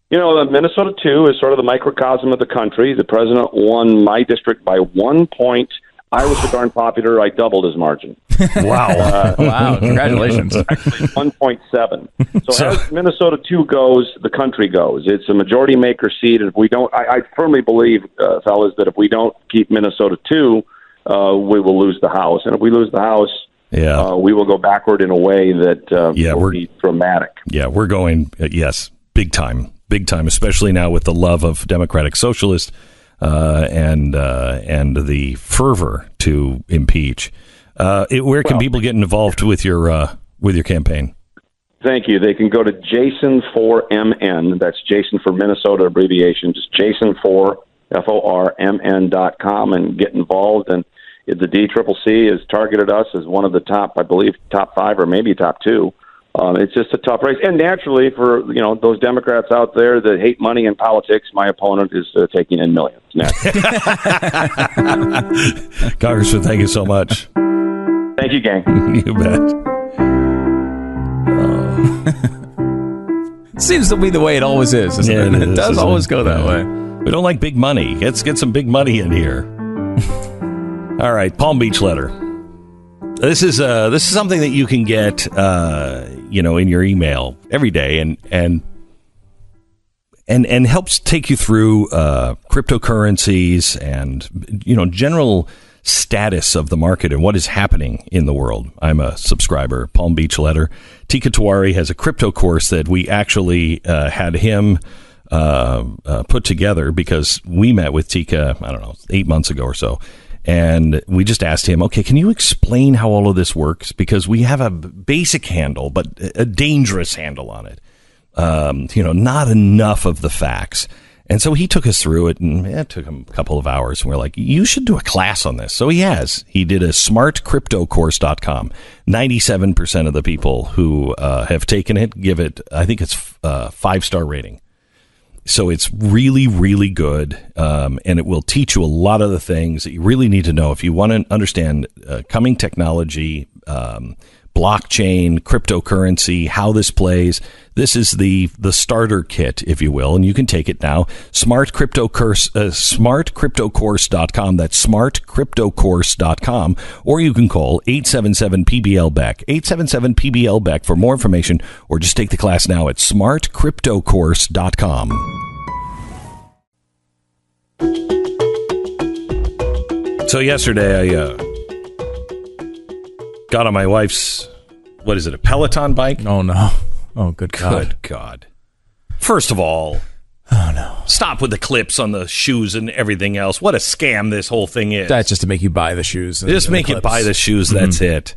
Minnesota 2 is sort of the microcosm of the country. The president won my district by 1 point. I was so darn popular, I doubled his margin. Wow. Wow, congratulations. Actually, 1.7. So as Minnesota 2 goes, the country goes. It's a majority maker seat. If we don't, I firmly believe, fellas, that if we don't keep Minnesota 2, we will lose the House. And if we lose the House, we will go backward in a way that will be dramatic. Yeah, we're going, yes, big time, especially now with the love of Democratic Socialists and the fervor to impeach. Where can people get involved with your campaign? Thank you. They can go to Jason4MN. That's Jason for Minnesota abbreviation. Just Jason4FORMN.com and get involved. And the DCCC has targeted us as one of the top, I believe, top 5 or maybe top 2. It's just a tough race. And naturally, for those Democrats out there that hate money and politics, my opponent is taking in millions. Congressman, thank you so much. Thank you, gang. You bet. Seems to be the way it always is, isn't it? It does always go that way. We don't like big money. Let's get some big money in here. All right, Palm Beach letter. This is something that you can get, in your email every day, and helps take you through cryptocurrencies and general status of the market and what is happening in the world. I'm a subscriber. Palm Beach letter. Tika Tawari has a crypto course that we actually had him put together because we met with Tika, 8 months ago or so. And we just asked him, okay, can you explain how all of this works? Because we have a basic handle, but a dangerous handle on it. Not enough of the facts. And so he took us through it, and it took him a couple of hours. And we're like, you should do a class on this. So he has. He did a smartcryptocourse.com. 97% of the people who have taken it give it, I think it's 5-star rating. So it's really, really good, and it will teach you a lot of the things that you really need to know if you want to understand coming technology, blockchain, cryptocurrency, how this plays. This is the starter kit, if you will, and you can take it now. Smartcryptocourse.com. That's smartcryptocourse.com, or you can call 877-PBL-BECK, 877-PBL-BECK for more information, or just take the class now at smartcryptocourse.com. So yesterday I got on my wife's, what is it, a Peloton bike? Oh, no. Oh, good God. Good God. First of all, stop with the clips on the shoes and everything else. What a scam this whole thing is. That's just to make you buy the shoes. Just make you buy the shoes, that's it.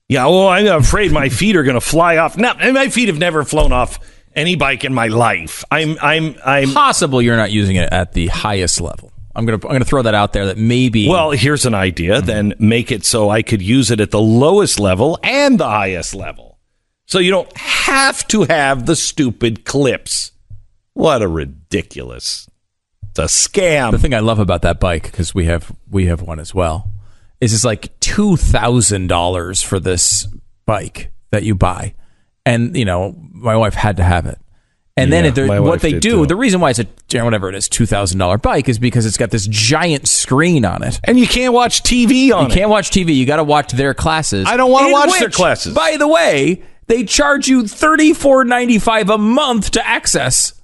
Yeah, well, I'm afraid my feet are going to fly off. No, my feet have never flown off any bike in my life. I'm possible you're not using it at the highest level. I'm gonna throw that out there that maybe. Well, here's an idea. Then make it so I could use it at the lowest level and the highest level, so you don't have to have the stupid clips. What a ridiculous! It's a scam. The thing I love about that bike, because we have one as well, is it's like $2,000 for this bike that you buy, and my wife had to have it. And then what they do, the reason why it's whatever it is, $2,000 bike is because it's got this giant screen on it. And you can't watch TV on it. You can't watch TV. You got to watch their classes. I don't want to watch their classes. By the way, they charge you $34.95 a month to access.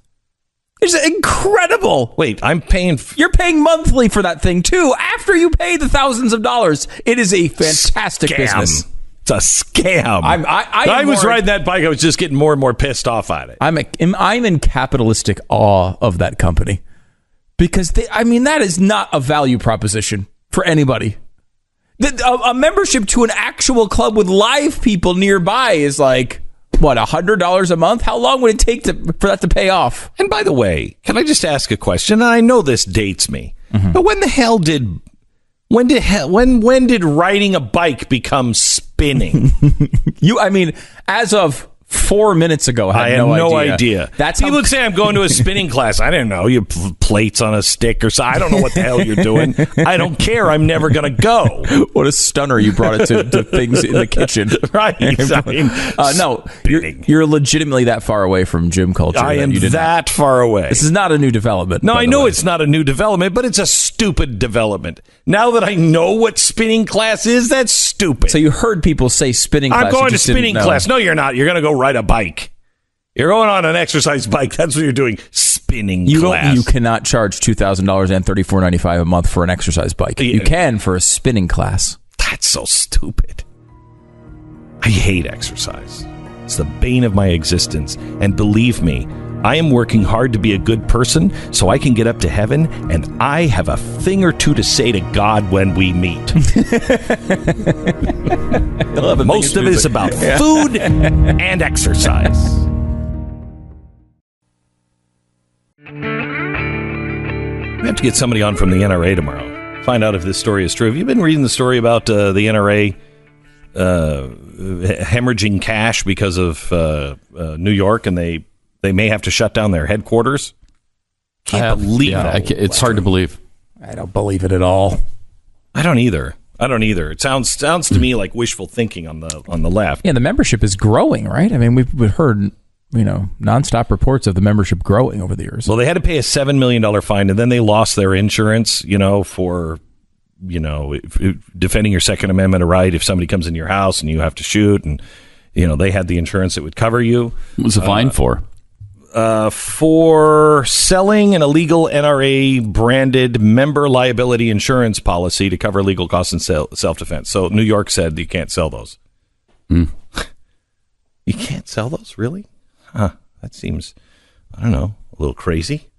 It's incredible. Wait, I'm paying... You're paying monthly for that thing, too, after you pay the thousands of dollars. It is a fantastic business. It's a scam. I was riding that bike. I was just getting more and more pissed off at it. I'm in capitalistic awe of that company because that is not a value proposition for anybody. A membership to an actual club with live people nearby is like, what, $100 a month? How long would it take for that to pay off? And by the way, can I just ask a question? I know this dates me, but when the hell did... When did riding a bike become spinning? As of 4 minutes ago. I had no idea. That's people would say I'm going to a spinning class. I didn't know. You plates on a stick or something. I don't know what the hell you're doing. I don't care. I'm never going to go. What a stunner you brought it to things in the kitchen. Right. I mean, no, you're legitimately that far away from gym culture. I am that far away. This is not a new development. No, I know it's not a new development, but it's a stupid development. Now that I know what spinning class is, that's stupid. So you heard people say spinning class. I'm going to spinning class. No, you're not. You're going to go ride a bike. You're going on an exercise bike. That's what you're doing. Spinning class. You cannot charge $2,000 and $34.95 a month for an exercise bike. You can for a spinning class. That's so stupid. I hate exercise. It's the bane of my existence. And believe me, I am working hard to be a good person so I can get up to heaven, and I have a thing or two to say to God when we meet. Most of it is about food and exercise. We have to get somebody on from the NRA tomorrow. Find out if this story is true. Have you been reading the story about the NRA hemorrhaging cash because of New York, and they may have to shut down their headquarters? Can't believe it. It's hard to believe. I don't believe it at all. I don't either. It sounds to me like wishful thinking on the left. Yeah, the membership is growing, right? I mean, we've heard nonstop reports of the membership growing over the years. Well, they had to pay a $7 million fine, and then they lost their insurance, for defending your Second Amendment right if somebody comes in your house and you have to shoot, and they had the insurance that would cover you. What was the fine for? For selling an illegal NRA branded member liability insurance policy to cover legal costs and self-defense. So New York said you can't sell those. You can't sell those, really? Huh? That seems, I don't know, a little crazy.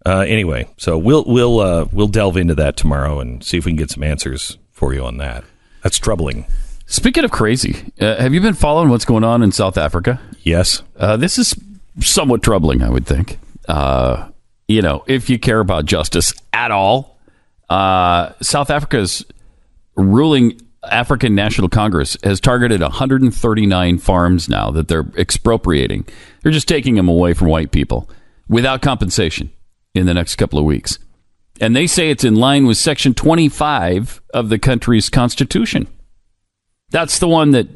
Anyway, so we'll delve into that tomorrow and see if we can get some answers for you on that. That's troubling. Speaking of crazy, have you been following what's going on in South Africa? Yes. This is somewhat troubling, I would think. If you care about justice at all, South Africa's ruling African National Congress has targeted 139 farms now that they're expropriating. They're just taking them away from white people without compensation in the next couple of weeks. And they say it's in line with Section 25 of the country's constitution. That's the one that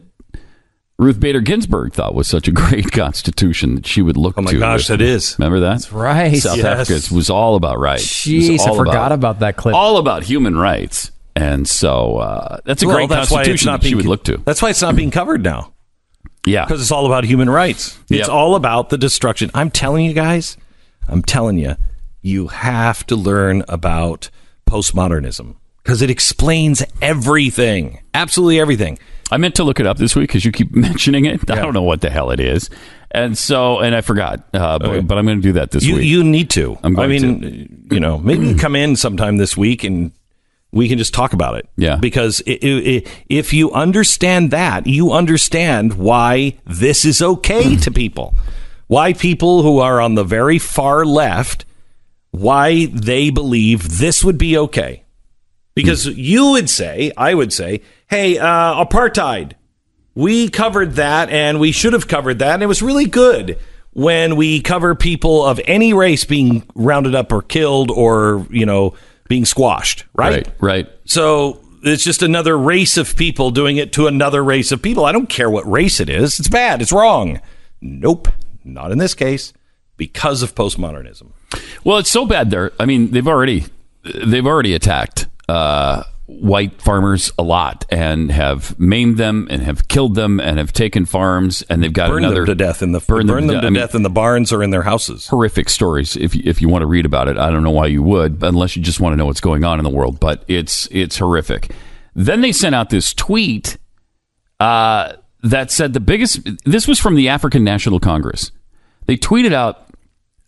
Ruth Bader Ginsburg thought was such a great constitution that she would look to. Oh my gosh, that is. Remember that? That's right. South Africa was all about rights. Jeez, I forgot about that clip. All about human rights. And so that's a great constitution that she would look to. That's why it's not being covered now. Yeah. Because it's all about human rights. It's all about the destruction. I'm telling you guys, you have to learn about postmodernism because it explains everything. Absolutely everything. I meant to look it up this week because you keep mentioning it. I don't know what the hell it is. And I forgot. But I'm going to do that this week. You need to. to. Maybe come in sometime this week and we can just talk about it. Yeah. Because if you understand that, you understand why this is okay to people. Why people who are on the very far left, why they believe this would be okay. Because I would say, hey, apartheid, we covered that and we should have covered that. And it was really good when we cover people of any race being rounded up or killed or, being squashed, right? Right. So it's just another race of people doing it to another race of people. I don't care what race it is. It's bad. It's wrong. Nope. Not in this case because of postmodernism. Well, it's so bad there. I mean, they've already attacked white farmers a lot and have maimed them and have killed them and have taken farms and they've got burned them to death in the barns or in their houses. Horrific stories. If you want to read about it, I don't know why you would, unless you just want to know what's going on in the world. But it's horrific. Then they sent out this tweet that said this was from the African National Congress. They tweeted out,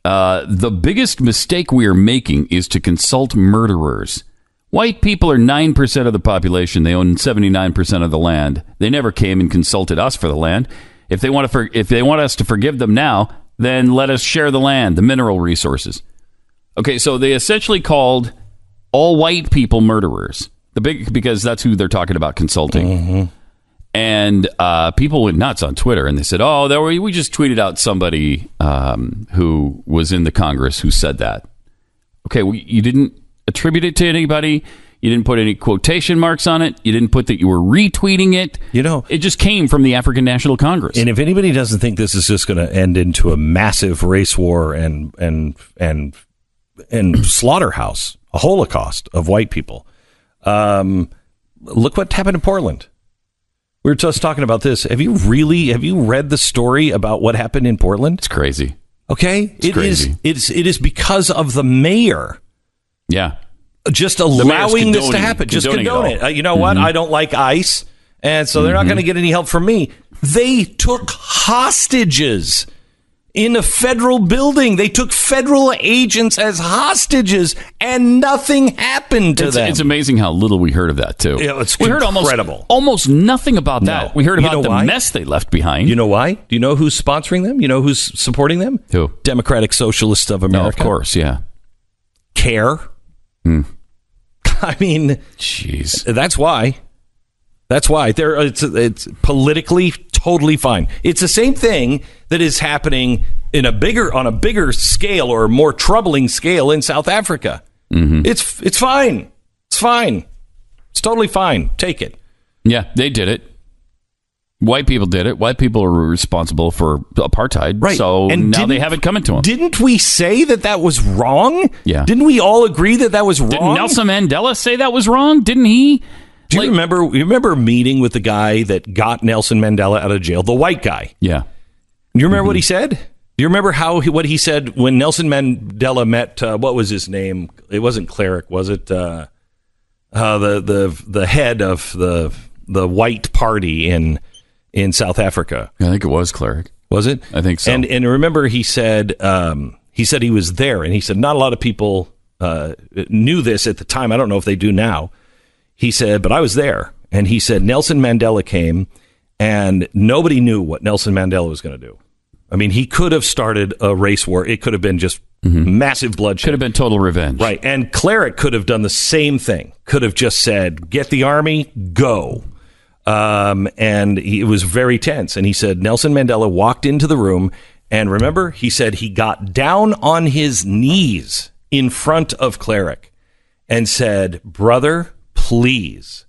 the biggest mistake we are making is to consult murderers. White people are 9% of the population. They own 79% of the land. They never came and consulted us for the land. If they want us to forgive them now, then let us share the land, the mineral resources. Okay, so they essentially called all white people murderers. Because that's who they're talking about consulting. Mm-hmm. And people went nuts on Twitter, and they said, "Oh, we just tweeted out somebody who was in the Congress who said that." Okay, well, you didn't attribute it to anybody. You didn't put any quotation marks on it. You didn't put that you were retweeting it. It just came from the African National Congress. And if anybody doesn't think this is just going to end into a massive race war and slaughterhouse, a holocaust of white people, look what happened in Portland. We were just talking about this. Have you read the story about what happened in Portland? It's crazy. Okay. It's crazy. It is because of the mayor. Yeah. Just allowing this to happen. Just condone it. You know what? I don't like ICE. And so they're not going to get any help from me. They took hostages in a federal building. They took federal agents as hostages, and nothing happened to them. It's amazing how little we heard of that, too. Yeah, it's we heard almost nothing about that. We heard about the mess they left behind. You know why? Do you know who's sponsoring them? You know who's supporting them? Who? Democratic Socialists of America. No, of course, yeah. CARE. I mean, jeez. That's why. It's politically totally fine. It's the same thing that is happening on a bigger scale or more troubling scale in South Africa. It's fine. It's fine. It's totally fine. Take it. Yeah, they did it. White people did it. White people are responsible for apartheid. Right. So and now they have it coming to them. Didn't we say that was wrong? Yeah. Didn't we all agree that was wrong? Didn't Nelson Mandela say that was wrong? Didn't he? Do you remember meeting with the guy that got Nelson Mandela out of jail, the white guy? Yeah. Do you remember what he said? Do you remember what he said when Nelson Mandela met, what was his name? It wasn't Cleric, was it? The head of the white party in South Africa. I think it was Cleric. Was it? I think so. And remember he said he was there, and he said not a lot of people knew this at the time. I don't know if they do now. He said, but I was there. And he said Nelson Mandela came, and nobody knew what Nelson Mandela was going to do. I mean, he could have started a race war. It could have been just massive bloodshed. Could have been total revenge. Right. And Cleric could have done the same thing. Could have just said, get the army, go. And it was very tense. And he said Nelson Mandela walked into the room, and remember, he said he got down on his knees in front of Cleric and said, brother, please,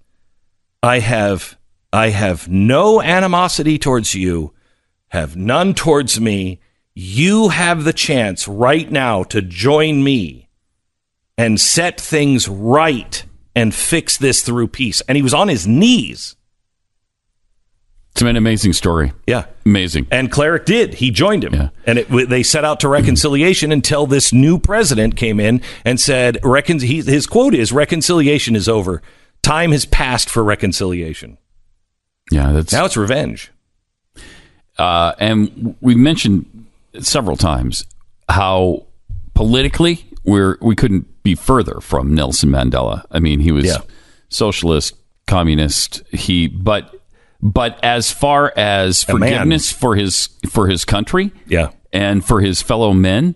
I have no animosity towards you, have none towards me. You have the chance right now to join me and set things right and fix this through peace. And he was on his knees. It's an amazing story. Yeah. Amazing. And Cleric did. He joined him. Yeah. And they set out to reconciliation until this new president came in and said, his quote is, reconciliation is over. Time has passed for reconciliation. Yeah. Now it's revenge. And we mentioned several times how politically we couldn't be further from Nelson Mandela. I mean, he was socialist, communist. But as far as forgiveness for his country, and for his fellow men,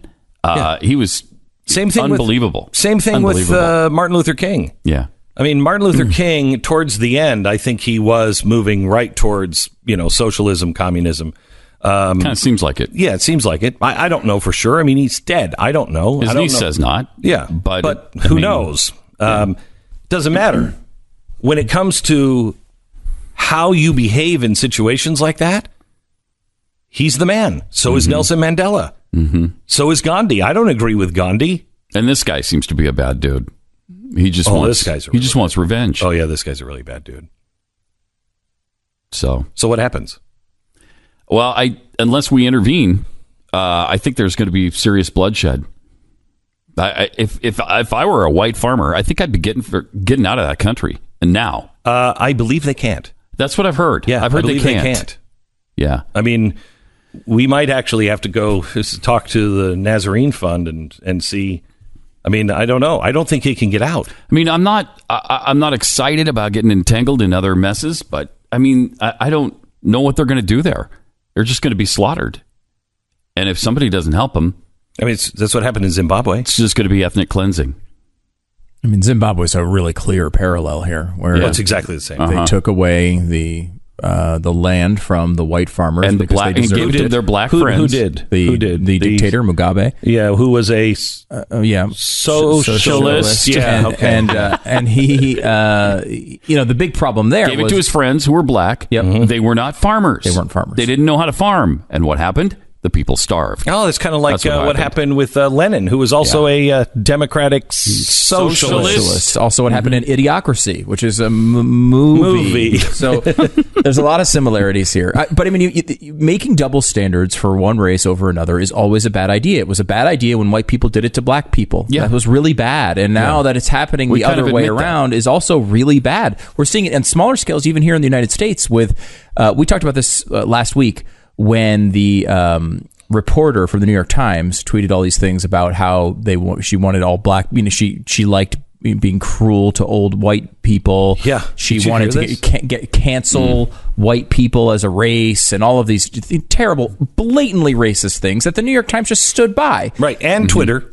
he was same thing. Unbelievable. Same thing with Martin Luther King. Yeah, I mean, Martin Luther King, towards the end, I think he was moving right towards socialism, communism. Kind of seems like it. Yeah, it seems like it. I don't know for sure. I mean, he's dead. I don't know. His niece says not. Yeah, but who knows? Doesn't matter when it comes to how you behave in situations like that. He's the man. So is Nelson Mandela. So is Gandhi. I don't agree with Gandhi. And this guy seems to be a bad dude. He just wants revenge. Oh yeah, this guy's a really bad dude. So what happens? Well, unless we intervene, I think there's going to be serious bloodshed. If I were a white farmer, I think I'd be getting out of that country. And now, I believe they can't. That's what I've heard. Yeah, I've heard they can't. Yeah, I mean, we might actually have to go talk to the Nazarene Fund and see. I mean, I don't know. I don't think he can get out. I mean, I'm not excited about getting entangled in other messes, but I mean, I don't know what they're going to do there. They're just going to be slaughtered. And if somebody doesn't help them, I mean, that's what happened in Zimbabwe. It's just going to be ethnic cleansing. I mean, Zimbabwe's a really clear parallel here, where it's exactly the same. They took away the the land from the white farmers and the black, and gave it to their black friends. Who did? The dictator Mugabe. Yeah, who was a socialist. Yeah, and he, the big problem there gave it to his friends who were black. Yep. They were not farmers. They weren't farmers. They didn't know how to farm. And what happened? The people starved. Oh, it's kind of like what happened with Lenin, who was also a democratic socialist. Also, what happened in Idiocracy, which is a movie. So there's a lot of similarities here. But I mean, making double standards for one race over another is always a bad idea. It was a bad idea when white people did it to black people. Yeah. That was really bad. And now that it's happening the other way around is also really bad. We're seeing it on smaller scales, even here in the United States. With we talked about this last week, when the reporter from the New York Times tweeted all these things about how she wanted all black. She liked being cruel to old white people. Yeah, she wanted to cancel white people as a race, and all of these terrible, blatantly racist things that the New York Times just stood by. Right, and Twitter.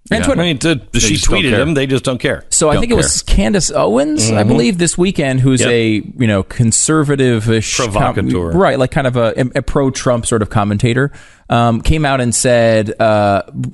And Twitter. I mean, she tweeted them. They just don't care. So I think it was Candace Owens, I believe, this weekend, who's a conservative-ish provocateur, right? Like kind of a pro-Trump sort of commentator, came out and said,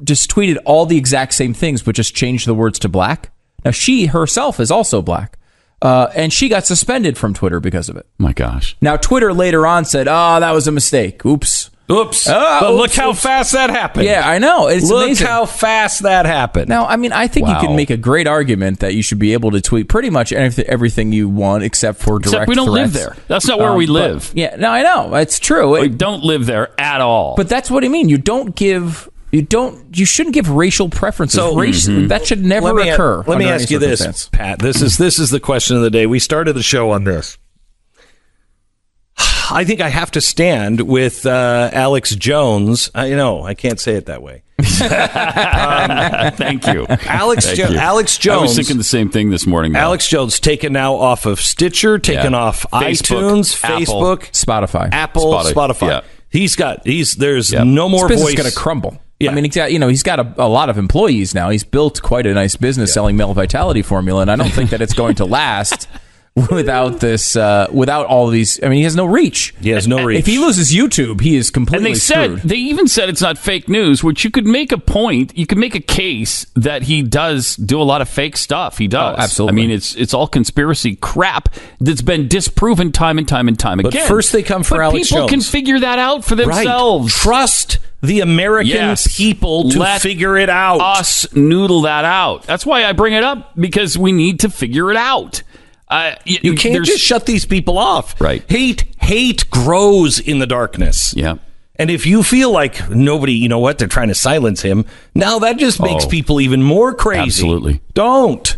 just tweeted all the exact same things, but just changed the words to black. Now she herself is also black, and she got suspended from Twitter because of it. My gosh! Now Twitter later on said, "Oh, that was a mistake. Oops." But look how fast that happened. Yeah, I know. It's look amazing. how fast that happened. Now, I mean, I think you can make a great argument that you should be able to tweet pretty much everything you want, except for direct Except we don't live there. That's not where we live. No, I know. It's true. We don't live there at all. But that's what I mean. You shouldn't give racial preferences. That should never occur. Let me ask you this, Pat. This is the question of the day. We started the show on this. I think I have to stand with Alex Jones. I know I can't say it that way. Thank you, Alex Jones. I was thinking the same thing this morning. Though. Alex Jones taken now off of Stitcher, taken off iTunes, Facebook, Spotify, Apple, Spotify. Yeah. There's no more voice. It's going to crumble. Yeah. I mean, he's got a lot of employees now. He's built quite a nice business selling male vitality formula, and I don't think that it's going to last. Without all of these, I mean, he has no reach. He has no reach. If he loses YouTube, he is completely screwed. They even said it's not fake news, which you could make a point. You could make a case that he does do a lot of fake stuff. He does. Oh, absolutely. I mean, it's all conspiracy crap that's been disproven time and time and time again. But first they come for Alex people Jones. Can figure that out for themselves. Right. Trust the American people to figure it out. Us noodle that out. That's why I bring it up, because we need to figure it out. You can't just shut these people off. Right. Hate grows in the darkness. Yeah. And if you feel like nobody, they're trying to silence him, now that just makes people even more crazy. Absolutely. Don't.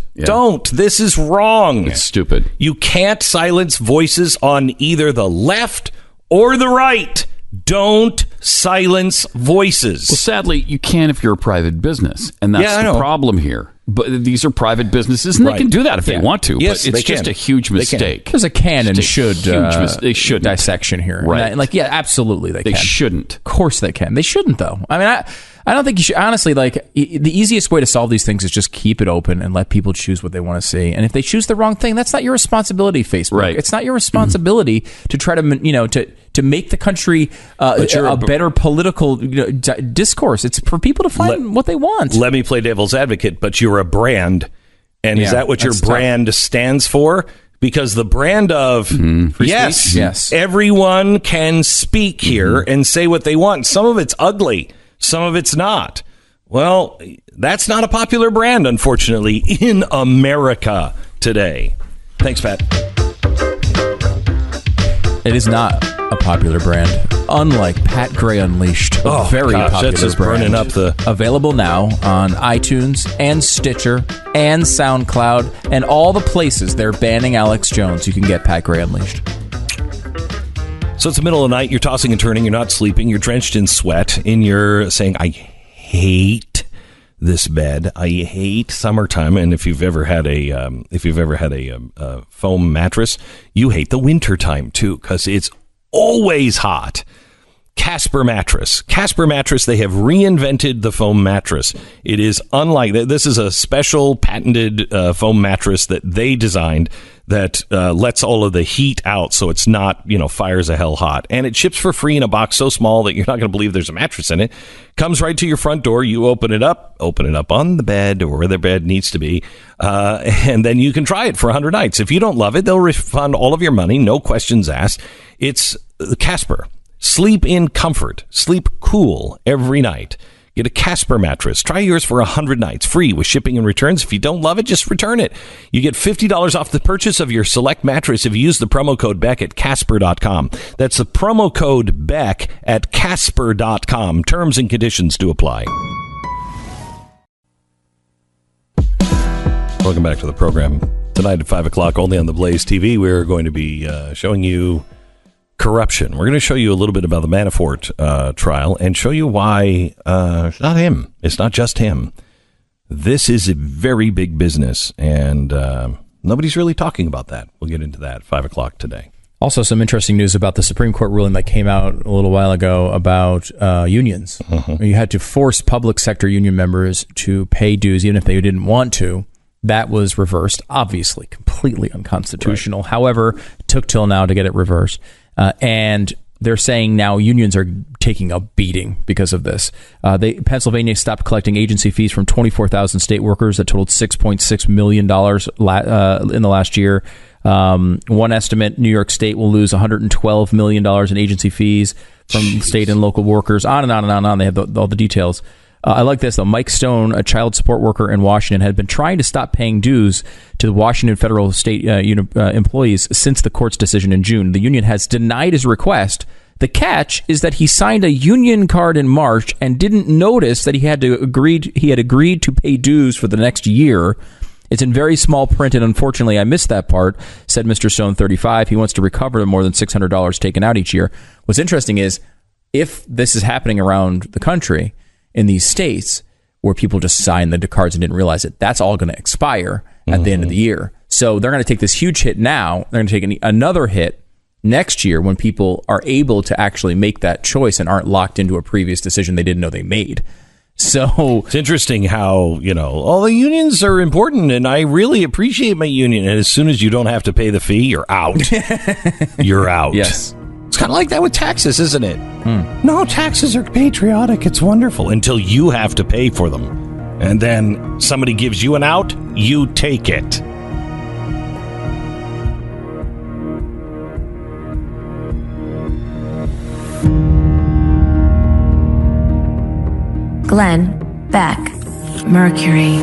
This is wrong. It's stupid. You can't silence voices on either the left or the right. Don't silence voices. Well, sadly, you can if you're a private business, and that's the problem here. But these are private businesses, and they can do that if they want to. Yes, but it's just a huge mistake. There's a can and should they shouldn't dissection here, right? Absolutely, they can. Shouldn't. Of course, they can. They shouldn't, though. I mean, I don't think you should. Honestly, the easiest way to solve these things is just keep it open and let people choose what they want to see. And if they choose the wrong thing, that's not your responsibility, Facebook. Right. It's not your responsibility to try to make the country a better political discourse. It's for people to find what they want. Let me play devil's advocate, but you're a brand, and is that what your brand stands for? Because the brand of yes, everyone can speak here and say what they want. Some of it's ugly, some of it's not. Well, that's not a popular brand, unfortunately, in America today. Thanks, Pat. It is not a popular brand, unlike Pat Gray Unleashed. Very popular that's just brand. Burning up the... Available now on iTunes and Stitcher and SoundCloud and all the places they're banning Alex Jones. You can get Pat Gray Unleashed. So it's the middle of the night. You're tossing and turning. You're not sleeping. You're drenched in sweat, and you're saying, "I hate this bed. I hate summertime." And if you've ever had a foam mattress, you hate the wintertime too, because it's always hot. Casper mattress. Casper mattress, they have reinvented the foam mattress. It is unlike that. This is a special patented foam mattress that they designed that lets all of the heat out so it's not, fires of hell hot. And it ships for free in a box so small that you're not going to believe there's a mattress in it. Comes right to your front door. You open it up on the bed or where the bed needs to be, and then you can try it for 100 nights. If you don't love it, they'll refund all of your money, no questions asked. It's Casper. Sleep in comfort. Sleep cool every night. Get a Casper mattress. Try yours for 100 nights, free with shipping and returns. If you don't love it, just return it. You get $50 off the purchase of your select mattress if you use the promo code Beck at Casper.com. That's the promo code Beck at Casper.com. Terms and conditions do apply. Welcome back to the program. Tonight at 5 o'clock, only on the Blaze TV, we're going to be showing you corruption. We're going to show you a little bit about the Manafort trial and show you why it's not him. It's not just him. This is a very big business, and nobody's really talking about that. We'll get into that at 5 o'clock today. Also, some interesting news about the Supreme Court ruling that came out a little while ago about unions. You had to force public sector union members to pay dues even if they didn't want to. That was reversed, obviously completely unconstitutional. Right. However, it took till now to get it reversed. And they're saying now unions are taking a beating because of this. Pennsylvania stopped collecting agency fees from 24,000 state workers that totaled $6.6 million in the last year. One estimate, New York State will lose $112 million in agency fees from state and local workers. On and on and on and on. They have all the details. I like this, though. Mike Stone, a child support worker in Washington, had been trying to stop paying dues to the Washington federal state employees since the court's decision in June. The union has denied his request. The catch is that he signed a union card in March and didn't notice that he had agreed to pay dues for the next year. It's in very small print, and unfortunately, I missed that part, said Mr. Stone, 35. He wants to recover the more than $600 taken out each year. What's interesting is, if this is happening around the country, in these states where people just signed the cards and didn't realize it, that's all going to expire at the end of the year. So they're going to take this huge hit now. They're going to take another hit next year when people are able to actually make that choice and aren't locked into a previous decision they didn't know they made. So it's interesting how, all the unions are important and I really appreciate my union. And as soon as you don't have to pay the fee, you're out. You're out. Yes. It's kind of like that with taxes, isn't it? No, taxes are patriotic. It's wonderful until you have to pay for them. And then somebody gives you an out, you take it. Glenn Beck, Mercury.